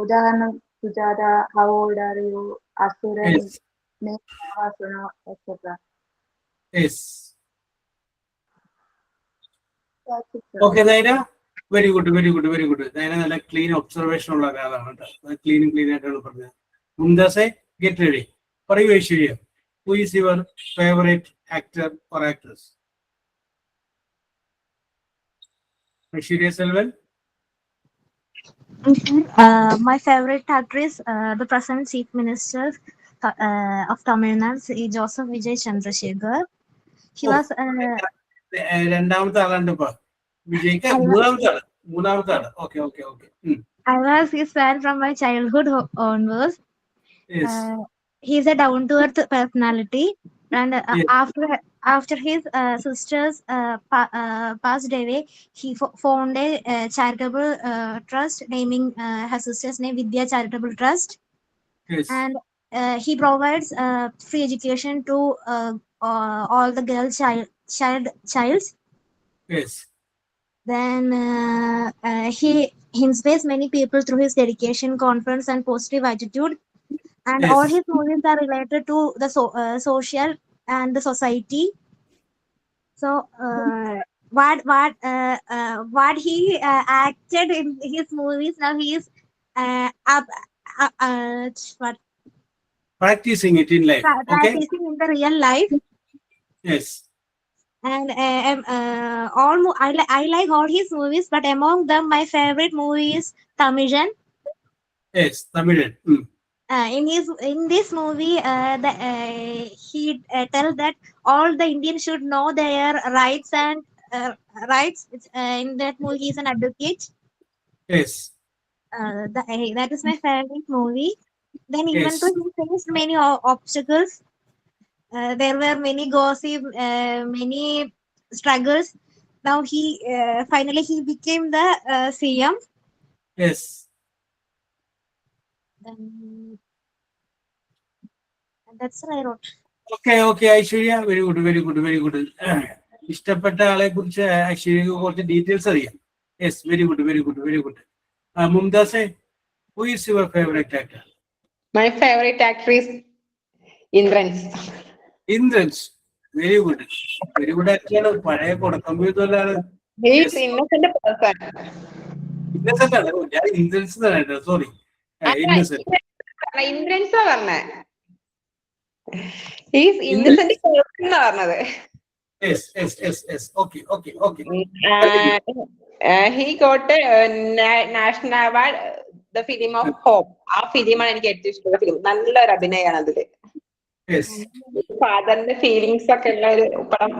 Udahanam, Sujata, How Old Are You, Asuran, Yes. Meghavasana, etc. Yes. That's it, sir. Okay, Naina. Very good, very good, very good. Naina നല്ല clean observation ഉള്ള ഒരാളാണ് കേട്ടോ. Clean ആയിട്ടാണ് പറഞ്ഞത്. മുംതാസെ, get ready. പറയൂ Aishwarya. Who is your favorite actor or actress? Aishwarya Selvan. My favorite actress, the present Chief Minister of Tamil Nadu, Joseph Vijay Chandrasekhar. He was. രണ്ടാമത്തെ ആളാണ് ഇപ്പൊ വിജയ്ക്ക് മൂന്നാമത്തെ ആള്. Okay okay okay. I was his fan from my childhood onwards. He's a down-to-earth personality, and after his sisters passed away, he formed a charitable trust, naming her sister's name Vidya Charitable Trust. Yes. And he provides free education to all the girl childs. Yes. Then he inspires many people through his dedication, confidence, and positive attitude. And Yes. all his movies are related to the social and the society. So what he acted in his movies, now he is Practicing it in life. Okay. practicing in the real life. Yes. And I like all his movies, but among them my favorite movie is Tamijan. Yes, Tamilan. In this movie, he tells that all the Indians should know their rights and rights. In that movie, he is an advocate. Yes. That is my favorite movie. Then even Yes. though he faced many obstacles, there were many gossip, many struggles. Now he finally he became the CM. Yes. That's what I wrote. Okay, okay, Aishwarya. Very good, very good, very good. ഇഷ്ടപ്പെട്ട ആളെ കുറിച്ച് ഐശ്വര്യക്ക് കുറച്ച് details അറിയാം. Yes, very good, very good, very good. മുംതാസെ, who is your favorite actor? My favorite actor is Indrans. Indrans. Very good. Very good actor. പഴയ കൊടക്കമ്പിയൊന്നുമല്ലാണ്. He is innocent person. Innocent ആണ്. ഞാൻ ഇൻഡ്രൻസ് എന്നാണ്. സോറി. Innocent. Indrans ആ പറഞ്ഞേ. He is innocent person എന്നാ പറഞ്ഞത്. Yes, yes, yes, yes. Okay, okay, okay. He got a national award, the film of Hope. ആ ഫിലിമാണ് എനിക്ക് ഏറ്റവും ഇഷ്ടമുള്ള ഫിലിം. നല്ലൊരു അഭിനയമാണ് അതില്. Yes. ഫാദറിന്റെ ഫീലിങ്സ് ഒക്കെ ഉള്ള ഒരു പടം.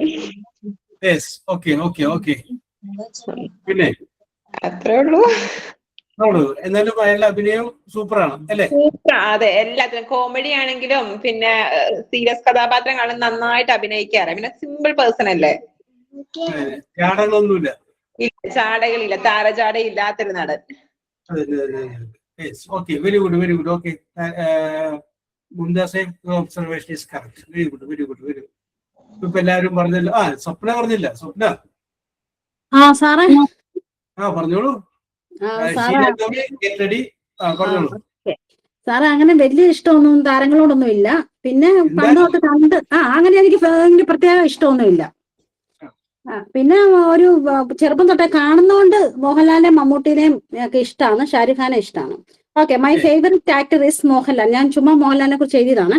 Yes, okay, okay, okay. പിന്നെ അത്രേ ഉള്ളൂ. എന്നാലും അയാളുടെ അഭിനയം സൂപ്പറാണ് അല്ലേ? അതെ, എല്ലാത്തിനും കോമഡി ആണെങ്കിലും പിന്നെ സീരിയസ് കഥാപാത്രങ്ങളും നന്നായിട്ട് അഭിനയിക്കാറ്. പിന്നെ സിമ്പിൾ പേഴ്സൺ അല്ലേ, ചാടകളൊന്നുമില്ല, ചാടകളില്ല, താരചാട ഇല്ലാത്തൊരു നടൻ. Okay, very good, very good. Okay, മുംതാസെ observation is correct. Very good, very good, very good. ഇപ്പൊ എല്ലാവരും പറഞ്ഞല്ലോ. സ്വപ്ന പറഞ്ഞില്ല. സ്വപ്ന പറഞ്ഞോളൂ. സാറേ, അങ്ങനെ വലിയ ഇഷ്ടമൊന്നും താരങ്ങളോടൊന്നും ഇല്ല. പിന്നെ പണ്ട് തൊട്ട് കണ്ട് അങ്ങനെ എനിക്ക് പ്രത്യേക ഇഷ്ടമൊന്നുമില്ല. പിന്നെ ഒരു ചെറുപ്പം തൊട്ടേ കാണുന്നോണ്ട് മോഹൻലാലിനെയും മമ്മൂട്ടിനെയും ഒക്കെ ഇഷ്ടമാണ്. ഷാരൂഖ് ഖാനെ ഇഷ്ടമാണ്. Okay, my favourite actor is Mohanlal. ഞാൻ ചുമ്മാ മോഹൻലാലിനെ കുറിച്ച് എഴുതിയതാണ്.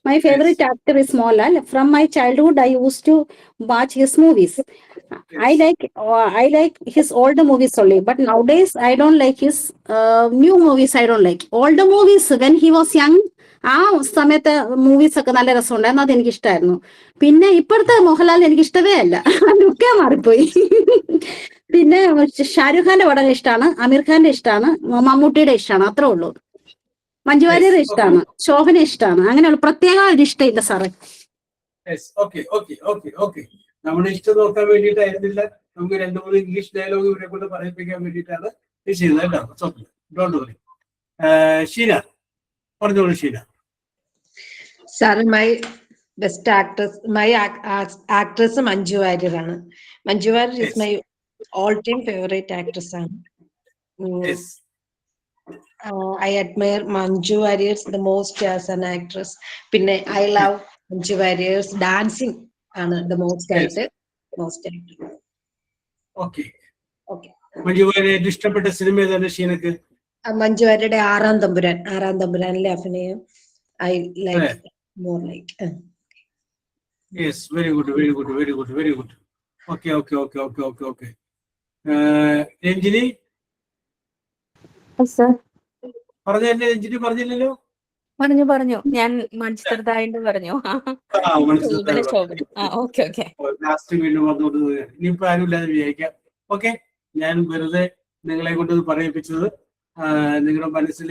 My favourite actor is Mohanlal. From my childhood I use to watch his movies. I like his older movies only, but nowadays I don't like his new movies. I don't like older movies. When he was young, ആ സമയത്ത് movies ഒക്കെ നല്ല രസമുണ്ടായിരുന്നു, അത് എനിക്ക് ഇഷ്ടമായിരുന്നു. പിന്നെ ഇപ്പോഴത്തെ മോഹൻലാൽ എനിക്ക് ഇഷ്ടമേ അല്ല, ലുക്കേ മാറിപ്പോയി. പിന്നെ ഷാരൂഖ് ഖാന്റെ പടം ഇഷ്ടമാണ്, അമീർ ഖാന്റെ ഇഷ്ടമാണ്, മമ്മൂട്ടിയുടെ ഇഷ്ടമാണ്, അത്രേ ഉള്ളൂ. മഞ്ജു വാര്യരുടെ ഇഷ്ടമാണ്, ശോഭന ഇഷ്ടമാണ്. അങ്ങനെയുള്ള പ്രത്യേക ഒരു ഇഷ്ടമില്ല സാറേ. Yes, okay okay okay okay. നമ്മുടെ ഇഷ്ടം നോക്കാൻ വേണ്ടിയിട്ടായിരുന്നില്ല, നമുക്ക് 2-3 ഇംഗ്ലീഷ് ഡയലോഗ് ഇവരെ കൊണ്ട് പറയിപ്പിക്കാൻ വേണ്ടിയിട്ടാണ് ഇത് ചെയ്തത് കേട്ടോ. Don't worry. ഷീന പറഞ്ഞോളൂ. Sheena. Sir, my best actress, my actress Manju Warrier ആണ്. Manju Warrier is my all-time favorite actress ആണ്. Yes. I admire Manju Warrier the most as an actress. പിന്നെ I love Manju Warrier's dancing ആണ് the most ആയിട്ട്. Okay. Manju Warrier ഇഷ്ടപ്പെട്ട സിനിമ ഏതാണ് ഷീനക്ക്? മഞ്ജു വാര്യരുടെ ആറാം തമ്പുരാനിലെ അഭിനയം I like more like. Yes, very good. Okay. Ranjini Ranjini പറഞ്ഞില്ലല്ലോ. പറഞ്ഞു ഞാൻ മണിച്ചിത്രത്താഴിന്റെ പറഞ്ഞു. ലാസ്റ്റ് വീണ്ടും വന്നോണ്ട് ഇനിയിപ്പോ ആരും ഇല്ലാതെ വിചാരിക്കാം. ഓക്കെ, ഞാൻ വെറുതെ നിങ്ങളെ കൊണ്ട് പറയിപ്പിച്ചത് നിങ്ങളുടെ മനസ്സിൽ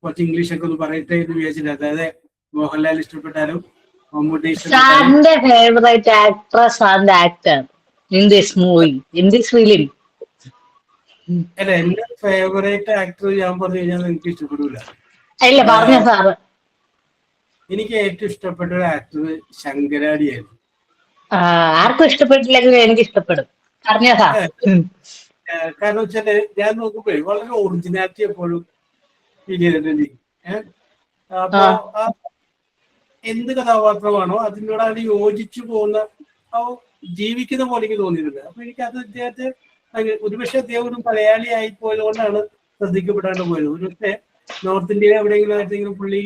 കുറച്ച് ഇംഗ്ലീഷ് ഒക്കെ ഒന്ന് പറയട്ടെ എന്ന് വിചാരിച്ചില്ല. അതായത് മോഹൻലാൽ ഇഷ്ടപ്പെട്ടാലും മമ്മൂട്ടി ഇഷ്ടപ്പെട്ടാലും favourite actress and actor in this movie, in this film. അല്ല, എന്റെ ഫേവറേറ്റ് ആക്ടർ ഞാൻ പറഞ്ഞു കഴിഞ്ഞാൽ എനിക്ക് ഇഷ്ടപ്പെടില്ല. ഇല്ല, പറഞ്ഞ സാറ്. എനിക്ക് ഏറ്റവും ഇഷ്ടപ്പെട്ട ഒരു ആക്ടർ ശങ്കരാടിയായിരുന്നു. ആർക്കും ഇഷ്ടപ്പെട്ടില്ലെങ്കിലും എനിക്ക് ഇഷ്ടപ്പെടും. പറഞ്ഞ സാർ. കാരണം വെച്ചാല് ഞാൻ നോക്കുമ്പോ വളരെ ഒറിജിനാലിറ്റി എപ്പോഴും ഫീൽ ചെയ്തിട്ടുണ്ട്. അപ്പൊ എന്ത് കഥാപാത്രമാണോ അതിനോടാണ് യോജിച്ചു പോകുന്ന ജീവിക്കുന്ന പോലെ എനിക്ക് തോന്നിയിട്ടുണ്ട്. അപ്പൊ എനിക്ക് അത് അദ്ദേഹത്തെ ഒരുപക്ഷെ അദ്ദേഹം ഒരു മലയാളി ആയി പോയത് കൊണ്ടാണ് ശ്രദ്ധിക്കപ്പെടാണ്ട് പോയത്. ഒരുപക്ഷെ നോർത്ത് ഇന്ത്യയിൽ എവിടെയെങ്കിലും ആയിട്ടെങ്കിലും പുള്ളി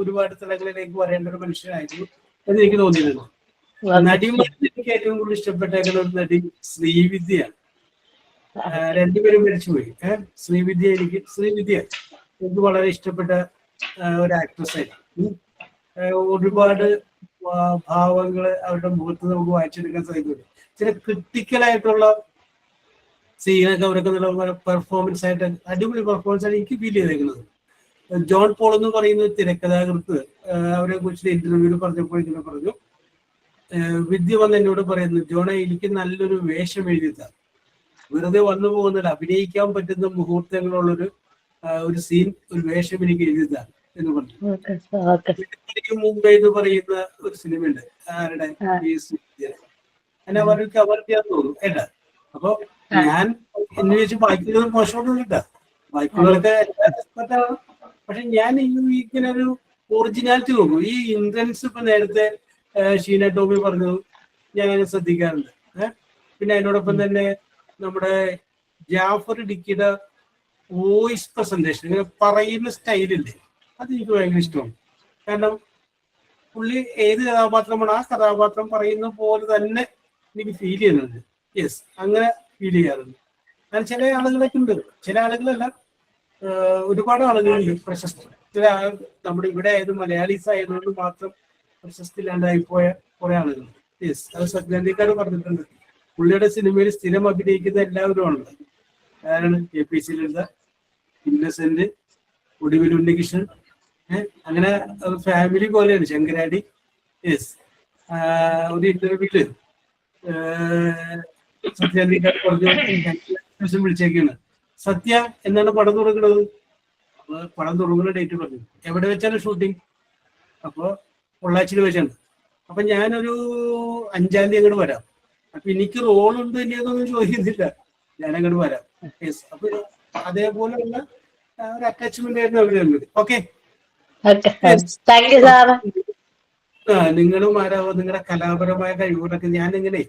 ഒരുപാട് സ്ഥലങ്ങളിലേക്ക് വരേണ്ട ഒരു മനുഷ്യനായിരുന്നു എന്ന് എനിക്ക് തോന്നിയിരുന്നു. നടിമാരിൽ എനിക്ക് ഏറ്റവും കൂടുതൽ ഇഷ്ടപ്പെട്ടേക്കുന്ന ഒരു നടി ശ്രീവിദ്യയാണ്. രണ്ടുപേരും മരിച്ചുപോയി. ശ്രീവിദ്യ എനിക്ക് വളരെ ഇഷ്ടപ്പെട്ട ഒരു ആക്ട്രസ് ആയിരുന്നു. ഒരുപാട് ഭാവങ്ങള് അവരുടെ മുഖത്ത് നമുക്ക് വായിച്ചെടുക്കാൻ സാധിക്കുന്നുണ്ട്. ചില ക്രിട്ടിക്കലായിട്ടുള്ള സീനൊക്കെ അവരൊക്കെ നല്ല പെർഫോമൻസ് ആയിട്ട് അടിപൊളി പെർഫോമൻസ് ആണ് എനിക്ക് ഫീൽ ചെയ്തേക്കുന്നത്. ജോൺ പോൾ എന്ന് പറയുന്ന തിരക്കഥാകൃത്ത് അവരെ കുറിച്ച് ഇന്റർവ്യൂവിൽ പറഞ്ഞപ്പോൾ ഇങ്ങനെ പറഞ്ഞു, വിദ്യ വന്ന് എന്നോട് പറയുന്നു, ജോണെ എനിക്ക് നല്ലൊരു വേഷം എഴുതിത്താ, വെറുതെ വന്നു പോകുന്നില്ല, അഭിനയിക്കാൻ പറ്റുന്ന മുഹൂർത്തങ്ങളുള്ളൊരു ഒരു സീൻ, ഒരു വേഷം എനിക്ക് എഴുതിത്താ എന്ന് പറഞ്ഞു. മുംബൈ എന്ന് പറയുന്ന ഒരു സിനിമയുണ്ട്, ആരുടെ അവർക്ക് അവർക്കാന്ന് തോന്നുന്നു ഏട്ടാ. അപ്പൊ ഞാൻ എന്ന് വെച്ച് ബാക്കിയുള്ളത് മോശമൊന്നുമില്ല, ബാക്കിയുള്ളതൊക്കെ എക്സ്പെർട്ടാണ്. പക്ഷെ ഞാൻ ഇങ്ങനെ ഒരു ഒറിജിനാലിറ്റി നോക്കും. ഈ ഇൻട്രൻസ് ഇപ്പൊ നേരത്തെ ഷീന ടോമി പറഞ്ഞത് ഞാൻ അങ്ങനെ ശ്രദ്ധിക്കാറുണ്ട്. പിന്നെ അതിനോടൊപ്പം തന്നെ നമ്മുടെ ജാഫർ ഇടുക്കിയുടെ വോയിസ് പ്രസന്റേഷൻ, ഇങ്ങനെ പറയുന്ന സ്റ്റൈലില്ലേ, അത് എനിക്ക് ഭയങ്കര ഇഷ്ടമാണ്. കാരണം പുള്ളി ഏത് കഥാപാത്രമാണ് ആ കഥാപാത്രം പറയുന്ന പോലെ തന്നെ എനിക്ക് ഫീൽ ചെയ്യുന്നുണ്ട്. യെസ്, അങ്ങനെ ഫീൽ ചെയ്യാറുണ്ട്. കാരണം ചില ആളുകളൊക്കെ ഉണ്ട്, ചില ആളുകളല്ല, ഒരുപാട് ആളുകളുണ്ട് പ്രശസ്തി. ചില നമ്മുടെ ഇവിടെ ആയത് മലയാളീസ് ആയതുകൊണ്ട് മാത്രം പ്രശസ്തി ഇല്ലാണ്ടായിപ്പോയ കുറെ ആളുകളുണ്ട്. യെസ്, അത് സത്യാന്തിക്കാർ പറഞ്ഞിട്ടുണ്ട്. പുള്ളിയുടെ സിനിമയിൽ സ്ഥിരം അഭിനയിക്കുന്ന എല്ലാവരും ആണല്ലോ. ആരാണ്? KPC ലളിത, ഇന്നസെന്റ്, ഒടുവിൽ ഉണ്ണികൃഷ്ണൻ, അങ്ങനെ ഫാമിലി പോലെയാണ് ശങ്കരാടി. യെസ്, ഒരു ഇന്റർവ്യൂല് സത്യാന്തിക്കാർ പറഞ്ഞു വിളിച്ചേക്കാണ്, സത്യ എന്നാണ് പടം തുടങ്ങുന്നത്. അപ്പൊ പടം തുടങ്ങുന്ന ഡേറ്റ് പറഞ്ഞു, എവിടെ വെച്ചാണ് ഷൂട്ടിങ്? അപ്പൊ പൊള്ളാച്ചിയിൽ വെച്ചാണ്. അപ്പൊ ഞാനൊരു 5-ാം തീയതി അങ്ങോട്ട് വരാം, അപ്പൊ എനിക്ക് റോൾ ഉണ്ട് ഇല്ലയെന്നൊന്നും ചോദിക്കുന്നില്ല, ഞാൻ അങ്ങോട്ട് വരാം. യെസ്, അപ്പൊ അതേപോലെയുള്ള ഒരു അറ്റാച്ച്മെന്റ് ആയിരുന്നു അവര് തന്നത്. ഓക്കെ, നിങ്ങളും ആരാവോ നിങ്ങളുടെ കലാപരമായ കഴിവുകളൊക്കെ ഞാനിങ്ങനെ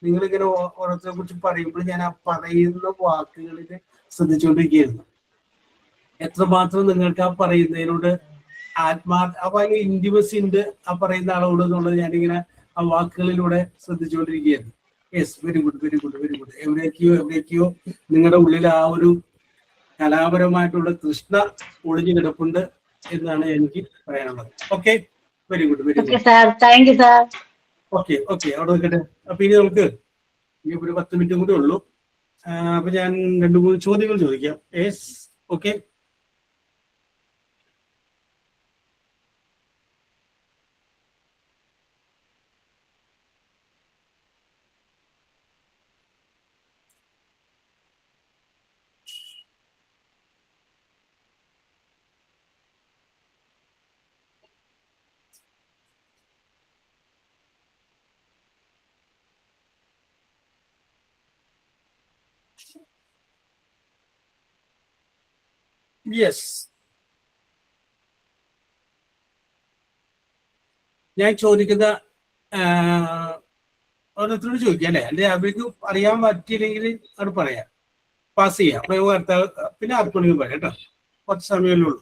നിങ്ങളിങ്ങനെ ഓരോരുത്തരെ കുറിച്ച് പറയുമ്പോൾ ഞാൻ ആ പറയുന്ന വാക്കുകളിൽ ശ്രദ്ധിച്ചുകൊണ്ടിരിക്കുകയായിരുന്നു. എത്രമാത്രം നിങ്ങൾക്ക് ആ പറയുന്നതിനോട് ഭയങ്കര ഇന്റിമസി ഉണ്ട് ആ പറയുന്ന ആളോട് എന്നുള്ളത് ഞാനിങ്ങനെ ആ വാക്കുകളിലൂടെ ശ്രദ്ധിച്ചുകൊണ്ടിരിക്കുകയായിരുന്നു. Yes, very good. എവിടേക്കോ നിങ്ങളുടെ ഉള്ളിൽ ആ ഒരു കലാപരമായിട്ടുള്ള തൃഷ്ണ ഒളിഞ്ഞു കിടപ്പുണ്ട് എന്നാണ് എനിക്ക് പറയാനുള്ളത്. Okay, very good. ഓക്കെ, അവിടെ നിൽക്കട്ടെ. അപ്പൊ ഇനി നമുക്ക് ഒരു 10 മിനിറ്റും കൂടെ ഉള്ളൂ. അപ്പൊ ഞാൻ 2-3 ചോദ്യങ്ങൾ ചോദിക്കാം. Yes, okay. യെസ്, ഞാൻ ചോദിക്കുന്ന ഓരോരുത്തരോട് ചോദിക്കാം അല്ലേ, അല്ലെ അവർക്ക് അറിയാൻ പറ്റിയില്ലെങ്കിൽ അത് പറയാം, പാസ് ചെയ്യാം, പ്രയോഗകർത്താവ് പിന്നെ ആർക്കൊന്നും പറയാം കേട്ടോ, കുറച്ച് സമയമല്ലേ ഉള്ളൂ.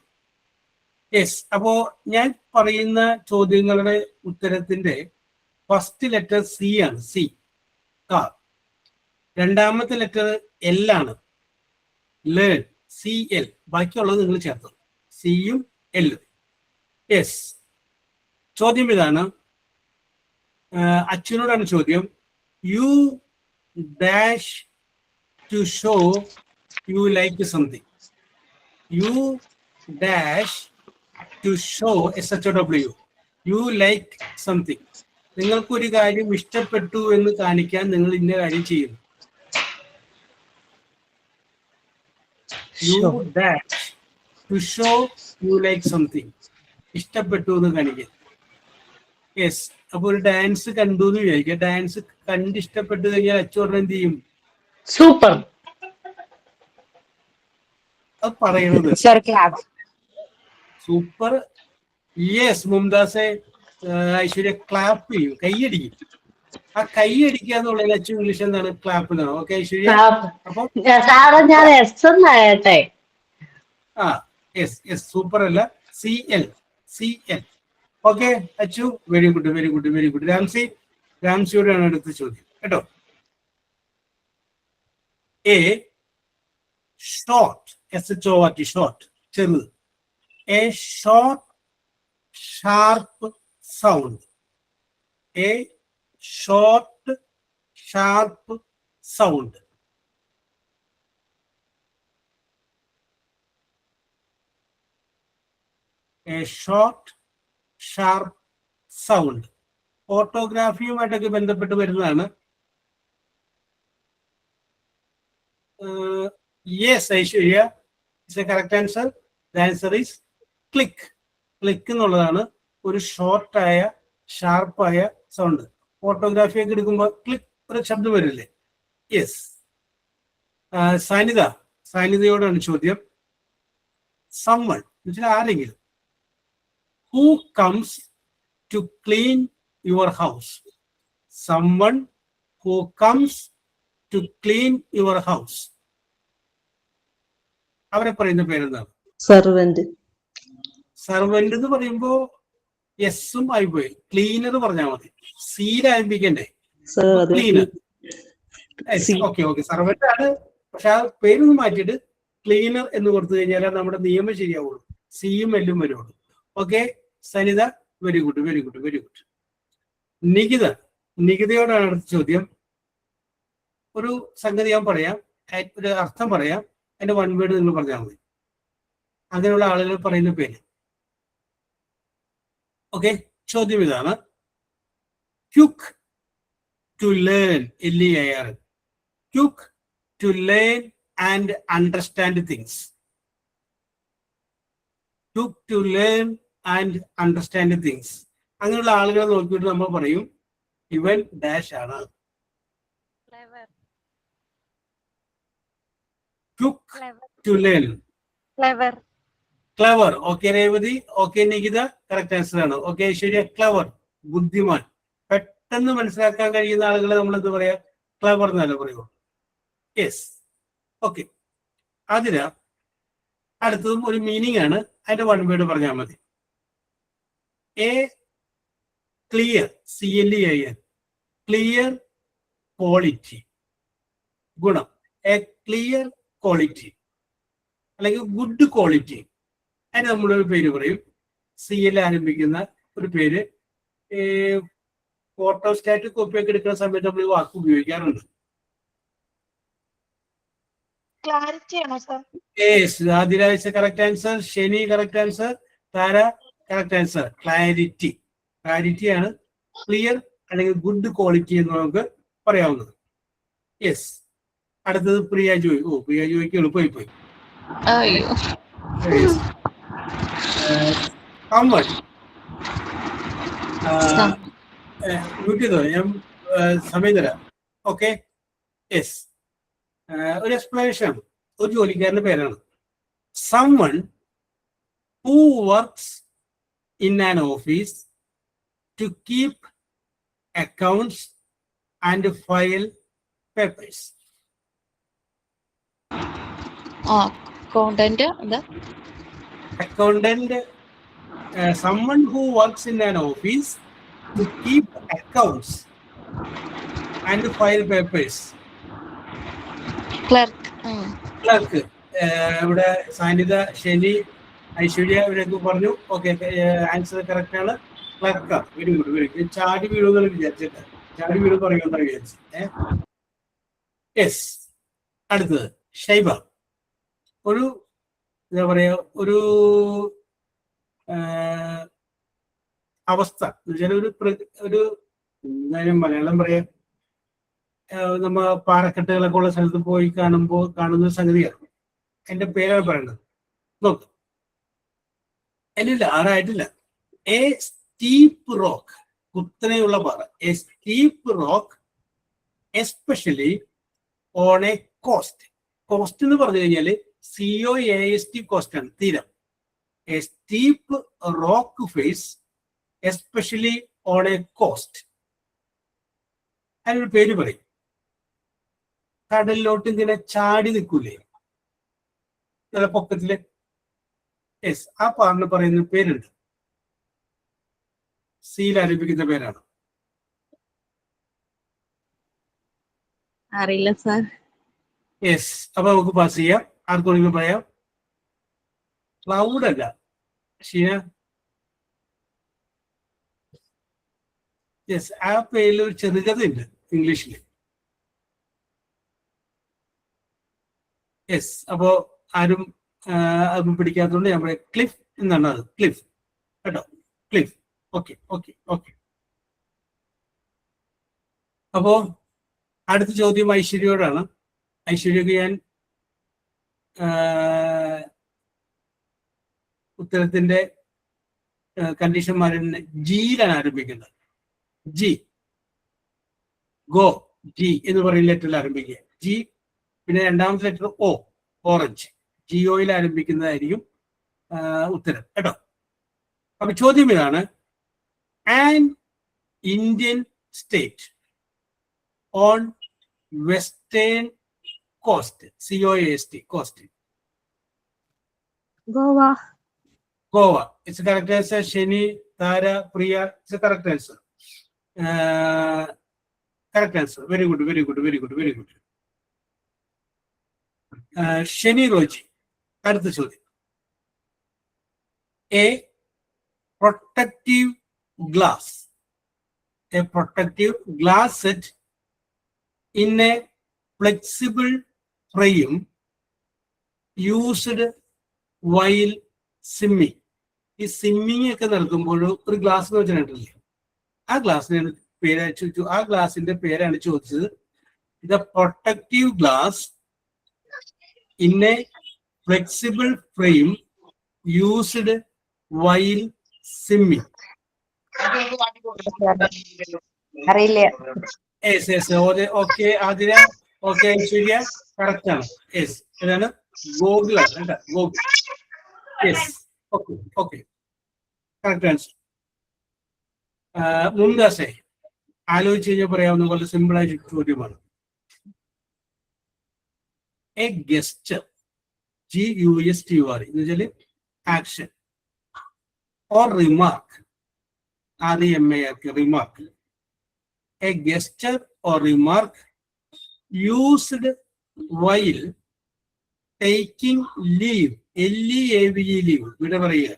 യെസ്, അപ്പോ ഞാൻ പറയുന്ന ചോദ്യങ്ങളുടെ ഉത്തരത്തിന്റെ ഫസ്റ്റ് ലെറ്റർ സി ആണ്, സി കാർ. രണ്ടാമത്തെ ലെറ്റർ എൽ ആണ്, ലേൺ, സി എൽ. ബാക്കിയുള്ളത് നിങ്ങൾ ചേർത്തു, സിയും എല്ലും. യെസ്, ചോദ്യം ഇതാണ്, അച്ഛനോടാണ് ചോദ്യം. You dash to show you like something. You dash to show SHOW you like something. നിങ്ങൾക്കൊരു കാര്യം ഇഷ്ടപ്പെട്ടു എന്ന് കാണിക്കാൻ നിങ്ങൾ ഇന്ന കാര്യം ചെയ്യുന്നു. You dash to show you like something, ഇഷ്ടപ്പെട്ടു എന്ന് കാണിക്കാൻ. യെസ്, അപ്പൊ ഒരു ഡാൻസ് കണ്ടു എന്ന് വിചാരിക്കുക. ഡാൻസ് കണ്ട് ഇഷ്ടപ്പെട്ടു കഴിഞ്ഞാൽ അച്ചോറിന് എന്ത് ചെയ്യും? സൂപ്പർ. അത് പറയണത് സൂപ്പർ. യെസ്, മുംതാസെ, ഐശ്വര്യ ക്ലാപ്പ് ചെയ്യും, കൈയടിക്കും. ആ കൈയടിക്കുക എന്നുള്ളതിൽ അച്ഛൻ ഇംഗ്ലീഷ് എന്താണ്? ക്ലാപ്പ് എന്നാണ്. ഓക്കെ ഐശ്വര്യ. അപ്പൊ ഞാൻ എസ് എന്നായട്ടെ. ആ യെസ് യെസ്, സൂപ്പർ അല്ല, CL. Okay Achu, very good very good very good. രാംസിയോടാണ് അടുത്ത ചോദ്യം കേട്ടോ. എ ഷോർട്ട്, SHORT, ഷോർട്ട്, ചെറുത്. A short sharp sound. A short sharp sound. A short sharp sound. ഓട്ടോഗ്രാഫിയുമായിട്ടൊക്കെ ബന്ധപ്പെട്ട് വരുന്നതാണ്. Yes Aishwarya, it's a correct answer. The answer is click. Click എന്നുള്ളതാണ് ഒരു ഷോർട്ടായ ഷാർപ്പായ സൗണ്ട്. ഫോട്ടോഗ്രാഫി ഒക്കെ എടുക്കുമ്പോൾ ക്ലിക്ക് ഒരു ശബ്ദം വരില്ലേ? യെസ്. സാനിതയോടാണ് ചോദ്യം. സമ്മൺ എന്നുവെച്ചാൽ ആരെങ്കിലും. Who comes to clean your house. Summon who comes to clean your house. അവരെ പറയുന്ന പേരെന്താണ്? സെർവന്റ്. സെർവന്റ് എന്ന് പറയുമ്പോ എസ്സും ആയി പോയി. ക്ലീനർ പറഞ്ഞാൽ മതി. സീലാരംഭിക്കണ്ടേ? ക്ലീനർ. ഓക്കെ ഓക്കെ, സെർവന്റ് ആണ്. പക്ഷെ ആ പേരൊന്ന് മാറ്റിയിട്ട് ക്ലീനർ എന്ന് കൊടുത്തു കഴിഞ്ഞാൽ നമ്മുടെ നിയമം ശരിയാവുള്ളൂ. സിയും എല്ലും വരുള്ളൂ. Okay Sanitha, very good very good very good. നികിതയോടാണ് അടുത്ത ചോദ്യം. ഒരു സംഗതി ഞാൻ പറയാം, ഒരു അർത്ഥം പറയാം, അതിന്റെ വൺ വേർഡ് നിങ്ങൾ പറഞ്ഞാൽ മതി. അങ്ങനെയുള്ള ആളുകൾ പറയുന്ന പേര്. ഓക്കെ, ചോദ്യം ഇതാണ്. Quick to learn, LEAR. Quick to learn and understand things. Quick to learn and understand things. അങ്ങനെയുള്ള ആളുകളെ നോക്കിയിട്ട് നമ്മൾ പറയും ഇവൻ ഡാഷ് ആണ്. Quick to learn. Clever. Okay Revathi, okay Nikitha, correct answer ആണ്. ഓക്കെ ഐശ്വര്യ, ക്ലവർ, ബുദ്ധിമാൻ. പെട്ടെന്ന് മനസ്സിലാക്കാൻ കഴിയുന്ന ആളുകളെ നമ്മൾ എന്ത് പറയാ? ക്ലവർ എന്നല്ല പറയുള്ളൂ. യെസ്. ഓക്കെ, അതിന് അടുത്തതും ഒരു മീനിങ് ആണ്. അതിന്റെ വൺ വേർഡ് പറഞ്ഞാൽ മതി. A clear, CLEIR, clear quality, ഗുണം. എ ക്ലിയർ ക്വാളിറ്റി അല്ലെങ്കിൽ ഗുഡ് ക്വാളിറ്റി. അതിന് നമ്മളൊരു പേര് പറയും. CL ആരംഭിക്കുന്ന ഒരു പേര്. ഫോട്ടോസ്റ്റാറ്റ് കോപ്പിയൊക്കെ എടുക്കുന്ന സമയത്ത് നമ്മൾ ഈ വാക്ക് ഉപയോഗിക്കാറുണ്ട്. ആദിരാഴ്ച കറക്റ്റ് ആൻസർ. ശനി കറക്റ്റ് ആൻസർ. താര കറക്റ്റ് ആൻസർ. ക്ലാരിറ്റി. ക്ലാരിറ്റിയാണ് ക്ലിയർ അല്ലെങ്കിൽ ഗുഡ് ക്വാളിറ്റി എന്ന് നമുക്ക് പറയാവുന്നത്. യെസ്. അടുത്തത് പ്രിയ ജോയ്. പ്രിയ ജോയ്ക്ക് എളുപ്പമായി പോയി. ഞാൻ സമയം തരാം. Okay yes. ഒരു എക്സ്പ്ലനേഷൻ ആണ്. ഒരു ജോലിക്കാരന്റെ പേരാണ്. someone who works in an office to keep accounts and file papers. Accountant എന്താ? Accountant, someone who works in an office to keep accounts and file papers. Clerk. Clerk. ഇവിടെ സാനിത, ശനി, ഐശ്വര്യ ഇവരൊക്കെ പറഞ്ഞു. Okay, answer correct ആണ്. ക്ലർക്കാ. Very good, very good. ചാടി വീഴുമെന്ന് വിചാരിച്ചിട്ട് ചാടി വീട് പറയുമെന്ന് വിചാരിച്ചു. യെസ്. അടുത്തത് ഷൈബ. ഒരു എന്താ പറയാ, ഒരു അവസ്ഥ എന്നുവെച്ചാൽ ഒരു എന്തായാലും മലയാളം പറയാ, നമ്മ പാറക്കെട്ടുകളൊക്കെ ഉള്ള സ്ഥലത്ത് പോയി കാണുന്ന സംഗതിയാണ്. എന്റെ പേരാണ് പറയുന്നത്. നോക്ക്, അല്ലില്ല, ആറായിട്ടില്ല. എ സ്റ്റീപ്പ് റോക്ക്, കുത്തനെയുള്ള പാറ. A steep rock especially on a coast. Coast എന്ന് പറഞ്ഞു കഴിഞ്ഞാല് COAST, കോസ്റ്റ് ആണ്, തീരം. A steep rock face especially on a coast. അതിനൊരു പേര് പറയും. കടലിലോട്ട് ഇങ്ങനെ ചാടി നിൽക്കൂലേ നല്ല പൊക്കത്തില്? യെസ്, ആ പാറിന് പറയുന്ന പേരുണ്ട്. സീൽ ആരംഭിക്കുന്ന പേരാണ്. അറിയില്ല സാർ. യെസ്, അപ്പൊ നമുക്ക് പാസ് ചെയ്യാം. ആർക്കെങ്കിലും പറയാം. ക്ലൗഡ് അല്ല ഷീന. യെസ്, ആ പേരിൽ ഒരു ചെറുകഥ ഉണ്ട് ഇംഗ്ലീഷിൽ. യെസ്, അപ്പോ ആരും അതൊന്നും പിടിക്കാത്തതുകൊണ്ട് ഞാൻ പറയാം ക്ലിഫ് എന്നാണ്. അത് ക്ലിഫ് കേട്ടോ, ക്ലിഫ്. Okay okay okay. അപ്പോ അടുത്ത ചോദ്യം ഐശ്വര്യയോടാണ്. ഐശ്വര്യക്ക് ഞാൻ ഉത്തരത്തിന്റെ കണ്ടീഷന്മാരെ ജിയിലാണ് ആരംഭിക്കുന്നത്. ജി, ഗോ, ജി എന്ന് പറയുന്ന ലെറ്ററിൽ ആരംഭിക്കുക. ജി, പിന്നെ രണ്ടാമത്തെ ലെറ്റർ ഓ, ഓറഞ്ച്. ജിയോയിൽ ആരംഭിക്കുന്നതായിരിക്കും ഉത്തരം കേട്ടോ. അപ്പൊ ചോദ്യം ഇതാണ്, an Indian state on western coast, COAST, coast. Goa. Goa. It's correct answer. Shani, Thara, Priya, it's correct answer. Correct answer. Very good, very good, very good, very good. Shani, Roji. അടുത്ത ചോദ്യം. A protective glass, a protective glass set in a flexible frame used while swimming. ഈ swimming ഒക്കെ നടത്തുമ്പോൾ ഒരു glass വെച്ചിട്ടില്ലേ, ആ ഗ്ലാസിനാണ് പേര് ചോദിച്ചു. ആ ഗ്ലാസിന്റെ പേരാണ് ചോദിച്ചത്. The protective glass in a flexible frame used while swimming. അറിയില്ല. Yes yes. Okay Athira, okay Aishwarya, correct ആണ്. യെസ്, ഇതാണ് ഗോകുൽ ആണ് കേട്ടോ, Gokul. Yes, okay okay, correct answer. മുംതാസെ, ആലോചിച്ച് കഴിഞ്ഞാൽ പറയാവുന്ന പോലെ സിമ്പിൾ ആയിട്ട് ചോദ്യമാണ്. എ ഗെസ്റ്റർ, GUSTUR എന്ന് വെച്ചാല് action, or remark, REMARK, remark. A gesture or remark used while taking leave, LEAVE, leave, ഇവിടെ പറയുക,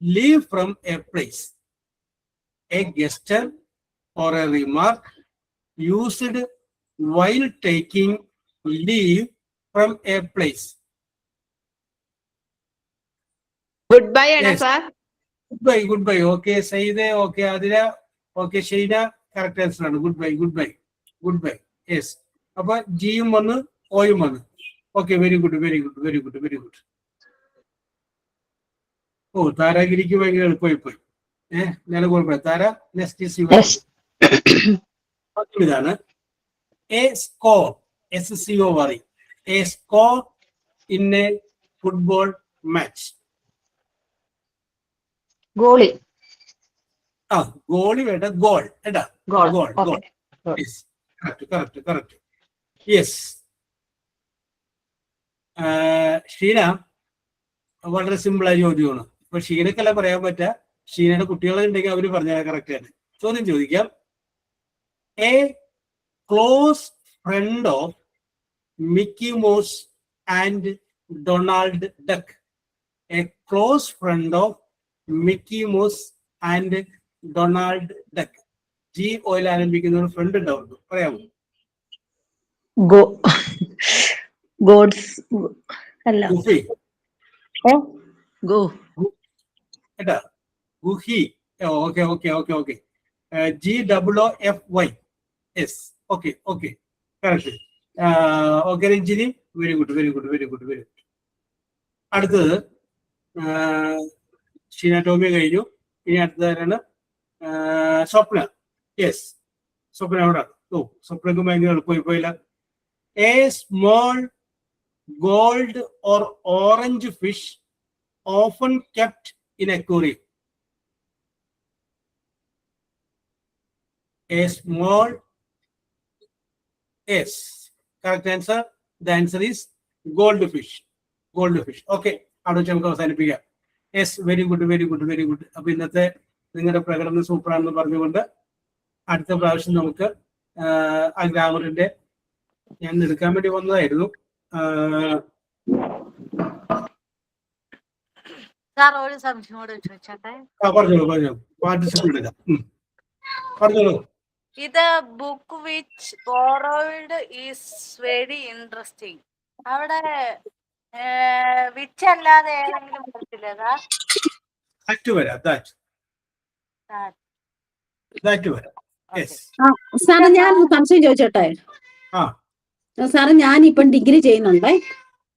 leave from a place. A gesture or a remark used while taking leave from a place. Goodbye ആണ് സാർ. Goodbye, goodbye. Okay, Saide, okay, Adira, okay, Sheina, correct answer ആണ്. Goodbye, goodbye, goodbye. Yes, അപ്പൊ ജിയും വന്ന് ഓയും വന്ന്. Okay, very good, very good, very good, very good. ഓ, താരാഗിരിക്ക് ഭയങ്കര എളുപ്പമായി പോയി. ഞാൻ കുഴപ്പമില്ല. താര, നെക്സ്റ്റ് ഇതാണ് a score, SCOR, a score in a football match? Goalie. Goalie വേണ്ട, ഗോൾ കേട്ടാ, goal. Goal goal. Okay. Yes, correct correct correct. Yes. Sheena വളരെ സിമ്പിളായ ചോദ്യമാണ്. ഇപ്പൊ ഷീനക്കല്ല പറയാൻ പറ്റുക, ഷീനയുടെ കുട്ടികളുണ്ടെങ്കിൽ അവർ പറഞ്ഞാൽ കറക്റ്റ് ആണ്. ചോദ്യം ചോദിക്കാം. A close friend of Mickey mouse and Donald duck. A close friend of Mickey mouse and Donald duck. G oil ആരംഭിക്കുന്ന ഒരു ഫ്രണ്ട് ഉണ്ടാവുന്നു, പറയാമോ? ഗോഡ്സ് അല്ല, ഗുഫി ഗോ കേട്ടാ, ഗുഹി. Okay okay okay okay. GOOFY. Yes, okay okay, correct. Okay Ranjini, very good very good very good very good. അടുത്തത് ഷീന ടോമി കഴിഞ്ഞു. ഇനി അടുത്തതാരാണ്? സ്വപ്ന. യെസ്, സ്വപ്ന അവിടെ. ഓ, സ്വപ്നക്ക് ഭയങ്കര എളുപ്പമായി പോയില്ല. A small gold or orange fish often kept in aquarium. A small, yes, correct answer. The answer is goldfish. Goldfish. Okay, അവിടെ വെച്ച് നമുക്ക് അവസാനിപ്പിക്കാം. Yes, very good very good very good. അപ്പൊ ഇന്നത്തെ നിങ്ങളുടെ പ്രകടനം സൂപ്പറാണെന്ന് പറഞ്ഞുകൊണ്ട് അടുത്ത പ്രാവശ്യം നമുക്ക് ആ ഗ്രാമറിന്റെ ഞാൻ എടുക്കാൻ വേണ്ടി വന്നതായിരുന്നു. ഒരു സംശയം കൂടെ ചോദിച്ചോട്ടെ? പറഞ്ഞോളൂ പറഞ്ഞോളൂ, പാർട്ടിസിപ്പേറ്റ് എടുക്കാം. പറഞ്ഞോളൂ. ഇത് book which borrowed is very interesting. അവിടെ വിച്ച് അല്ലാതെ ഏതെങ്കിലും വരത്തില്ലേതാ? സാറേ ഞാൻ സംശയം ചോദിച്ചോട്ടെ? സാറ് ഞാനിപ്പം ഡിഗ്രി ചെയ്യുന്നുണ്ടേ.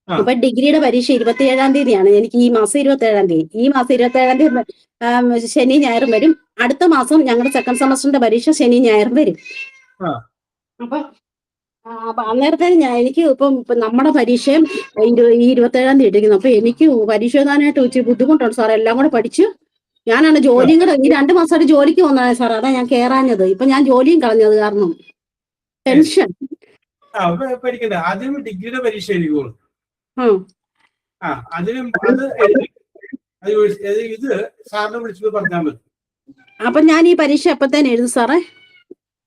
അപ്പൊ ഡിഗ്രിയുടെ പരീക്ഷ 27-ാം തീയതിയാണ്. എനിക്ക് ഈ മാസം 27-ാം തീയതി. ഈ മാസം 27-ാം തീയതി ശനി ഞായറും വരും. അടുത്ത മാസം ഞങ്ങളുടെ സെക്കൻഡ് സെമസ്റ്ററിന്റെ പരീക്ഷ ശനി ഞായറും വരും. അപ്പൊ അന്നേരത്തെ എനിക്ക് ഇപ്പം നമ്മുടെ പരീക്ഷയും ഈ 27-ാം തീയതി ഇട്ടിരിക്കുന്നു. അപ്പൊ എനിക്ക് പരീക്ഷ എഴുതാനായിട്ട് ഇച്ചിരി ബുദ്ധിമുട്ടുണ്ട് സാർ. എല്ലാം കൂടെ പഠിച്ചു ഞാനാണ് ജോലിയും കൂടെ ഈ 2 മാസമായിട്ട് ജോലിക്ക് പോകുന്നതാണ് സാർ. അതാ ഞാൻ കേറാഞ്ഞത്. ഇപ്പൊ ഞാൻ ജോലിയും കളഞ്ഞത് കാരണം ടെൻഷൻ. പഠിക്കണ്ട, ആദ്യം ഡിഗ്രിയുടെ പരീക്ഷ എഴുതിക്കോളൂ. ഇത് സാറിനെ വിളിച്ചത് പറഞ്ഞാൽ മതി. അപ്പൊ ഞാൻ ഈ പരീക്ഷ എപ്പത്തേനും എഴുതും സാറേ?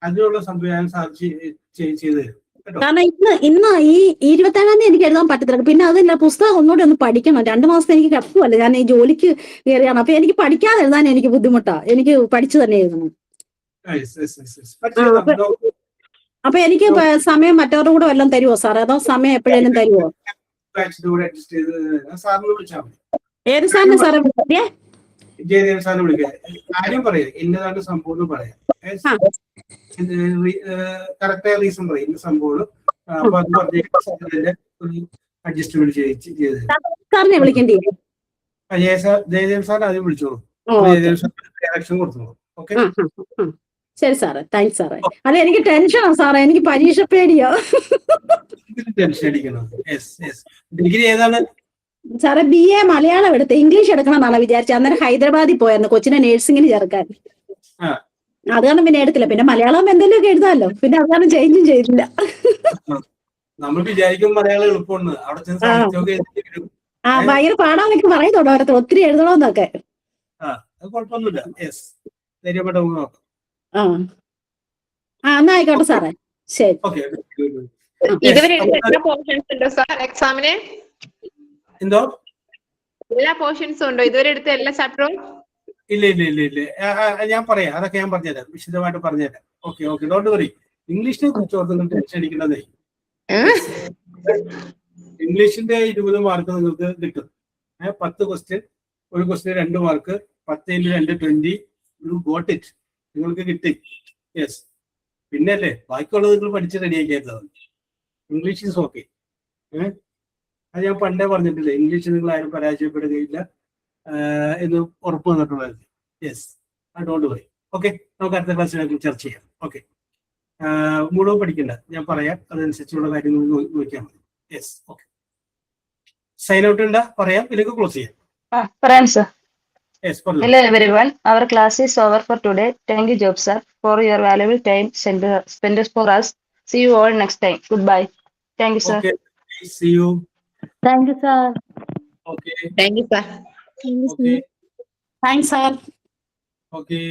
അതിനുള്ള സംവിധാനം സാർ ചെയ്തു തരും. കാരണം ഇന്ന് ഈ 27-ാം തീയതി എനിക്ക് എഴുതാൻ പറ്റത്തില്ല. പിന്നെ അതല്ല, പുസ്തകം ഒന്നുകൂടെ ഒന്ന് പഠിക്കണം. 2 മാസത്തെ എനിക്ക് കപ്പുമല്ല, ഞാൻ ഈ ജോലിക്ക് കയറിയാണ്. അപ്പൊ എനിക്ക് പഠിക്കാതെ എഴുതാൻ എനിക്ക് ബുദ്ധിമുട്ടാ. എനിക്ക് പഠിച്ചു തന്നെ എഴുതണം. അപ്പൊ എനിക്ക് സമയം മറ്റവരുടെ കൂടെ വല്ലതും തരുമോ സാറേ? അതോ സമയം എപ്പോഴേലും തരുമോ? ഏത് സാറിന് സാറേ വിളിക്കേ? സാറിനെ വിളിക്കുക. കാര്യം പറയാം, ഇന്നതാണ് സംഭവം പറയാം. കറക്റ്റായ റീസൺ പറയും, ഇന്ന സംഭവം. അപ്പൊ അത് പറഞ്ഞ അഡ്ജസ്റ്റ്മെന്റ് ചെയ്ത് സാറിനെ വിളിക്കേണ്ടി ജയദേവ് സാർ ആദ്യം വിളിച്ചോളൂ. ജയദേവ് സാർ ഡയറക്ഷൻ കൊടുത്തോളൂ. ഓക്കെ, ശരി സാറേ, താങ്ക്സ് സാറേ. അല്ല എനിക്ക് ടെൻഷനാ സാറേ, എനിക്ക് പരീക്ഷ പേടിയോ. ടെൻഷൻ അടിക്കണം. ഡിഗ്രി ഏതാണ് സാറേ? BA മലയാളം എടുത്ത് ഇംഗ്ലീഷ് എടുക്കണം എന്നാണ് വിചാരിച്ചത്. അന്നേരം ഹൈദരാബാദിൽ പോയായിരുന്നു കൊച്ചിനെ നേഴ്സിംഗിന് ചേർക്കാൻ. അത് കാരണം പിന്നെ എടുത്തില്ല. പിന്നെ മലയാളം എന്തെങ്കിലുമൊക്കെ എഴുതാമല്ലോ. പിന്നെ അത് കാരണം ചേഞ്ചും ചെയ്തില്ല. നമ്മൾ വിചാരിക്കും മലയാളം എളുപ്പമാണ്. ഭയങ്കര പാടാന്നൊക്കെ പറയുന്നുണ്ടോ ഓരോ ഒത്തിരി എഴുതണോന്നൊക്കെ. കുഴപ്പമൊന്നുമില്ല. എന്നാ ആയിക്കോട്ടെ സാറേ, ശരി. ഇതുവരെ എല്ലാ പോർഷൻസ് ഉണ്ടോ സാർ എക്സാമിന്? എന്തോ എല്ലാ പോർഷൻസും ഉണ്ടോ ഇതുവരെ എടുത്ത എല്ലാ ചാപ്റ്ററും? ഇല്ല ഇല്ല ഇല്ല ഇല്ല, ഞാൻ പറയാം, അതൊക്കെ ഞാൻ പറഞ്ഞുതരാം, വിശദമായിട്ട് പറഞ്ഞുതരാം. Okay okay, don't worry. ഇംഗ്ലീഷിനെ കുറിച്ച് ഓർത്ത് ടെൻഷൻ അടിക്കുന്നതേ. ഇംഗ്ലീഷിന്റെ 20 മാർക്ക് നിങ്ങൾക്ക് കിട്ടും. 10 ക്വസ്റ്റ്യൻ, ഒരു question 2 mark, 10 × 2 20. You got it, നിങ്ങൾക്ക് കിട്ടി. യെസ്, പിന്നെ അല്ലേ ബാക്കിയുള്ളത് നിങ്ങൾ പഠിച്ച് റെഡിയാക്കിയത്. English is okay. അത് ഞാൻ പണ്ടേ പറഞ്ഞിട്ടില്ലേ, ഇംഗ്ലീഷ് നിങ്ങൾ ആരും പരാജയപ്പെടുകയില്ല എന്ന് ഉറപ്പ് വന്നിട്ടുള്ളത്. Yes, don't worry. ഓക്കെ, നമുക്ക് അടുത്ത ക്ലാസ്സിലേക്ക് ചർച്ച ചെയ്യാം. ഓക്കെ, മുഴുവൻ പഠിക്കണ്ട, ഞാൻ പറയാം, അതനുസരിച്ചുള്ള കാര്യങ്ങൾ നോക്കിയാൽ മതി. Yes, okay. സൈൻ ഔട്ട് ഉണ്ടാ പറയാം, ഇല്ലെങ്കിൽ ക്ലോസ് ചെയ്യാം. പറയാം സർ. യെസ് പറഞ്ഞു. Hello everyone, our class is over for today. Thank you, Job sir, for your valuable time spent for us. See you all next time. Goodbye. Thank you, sir. Okay, see you. Thank you, sir. Okay. Thank you, sir. Okay. Thanks, sir. Okay.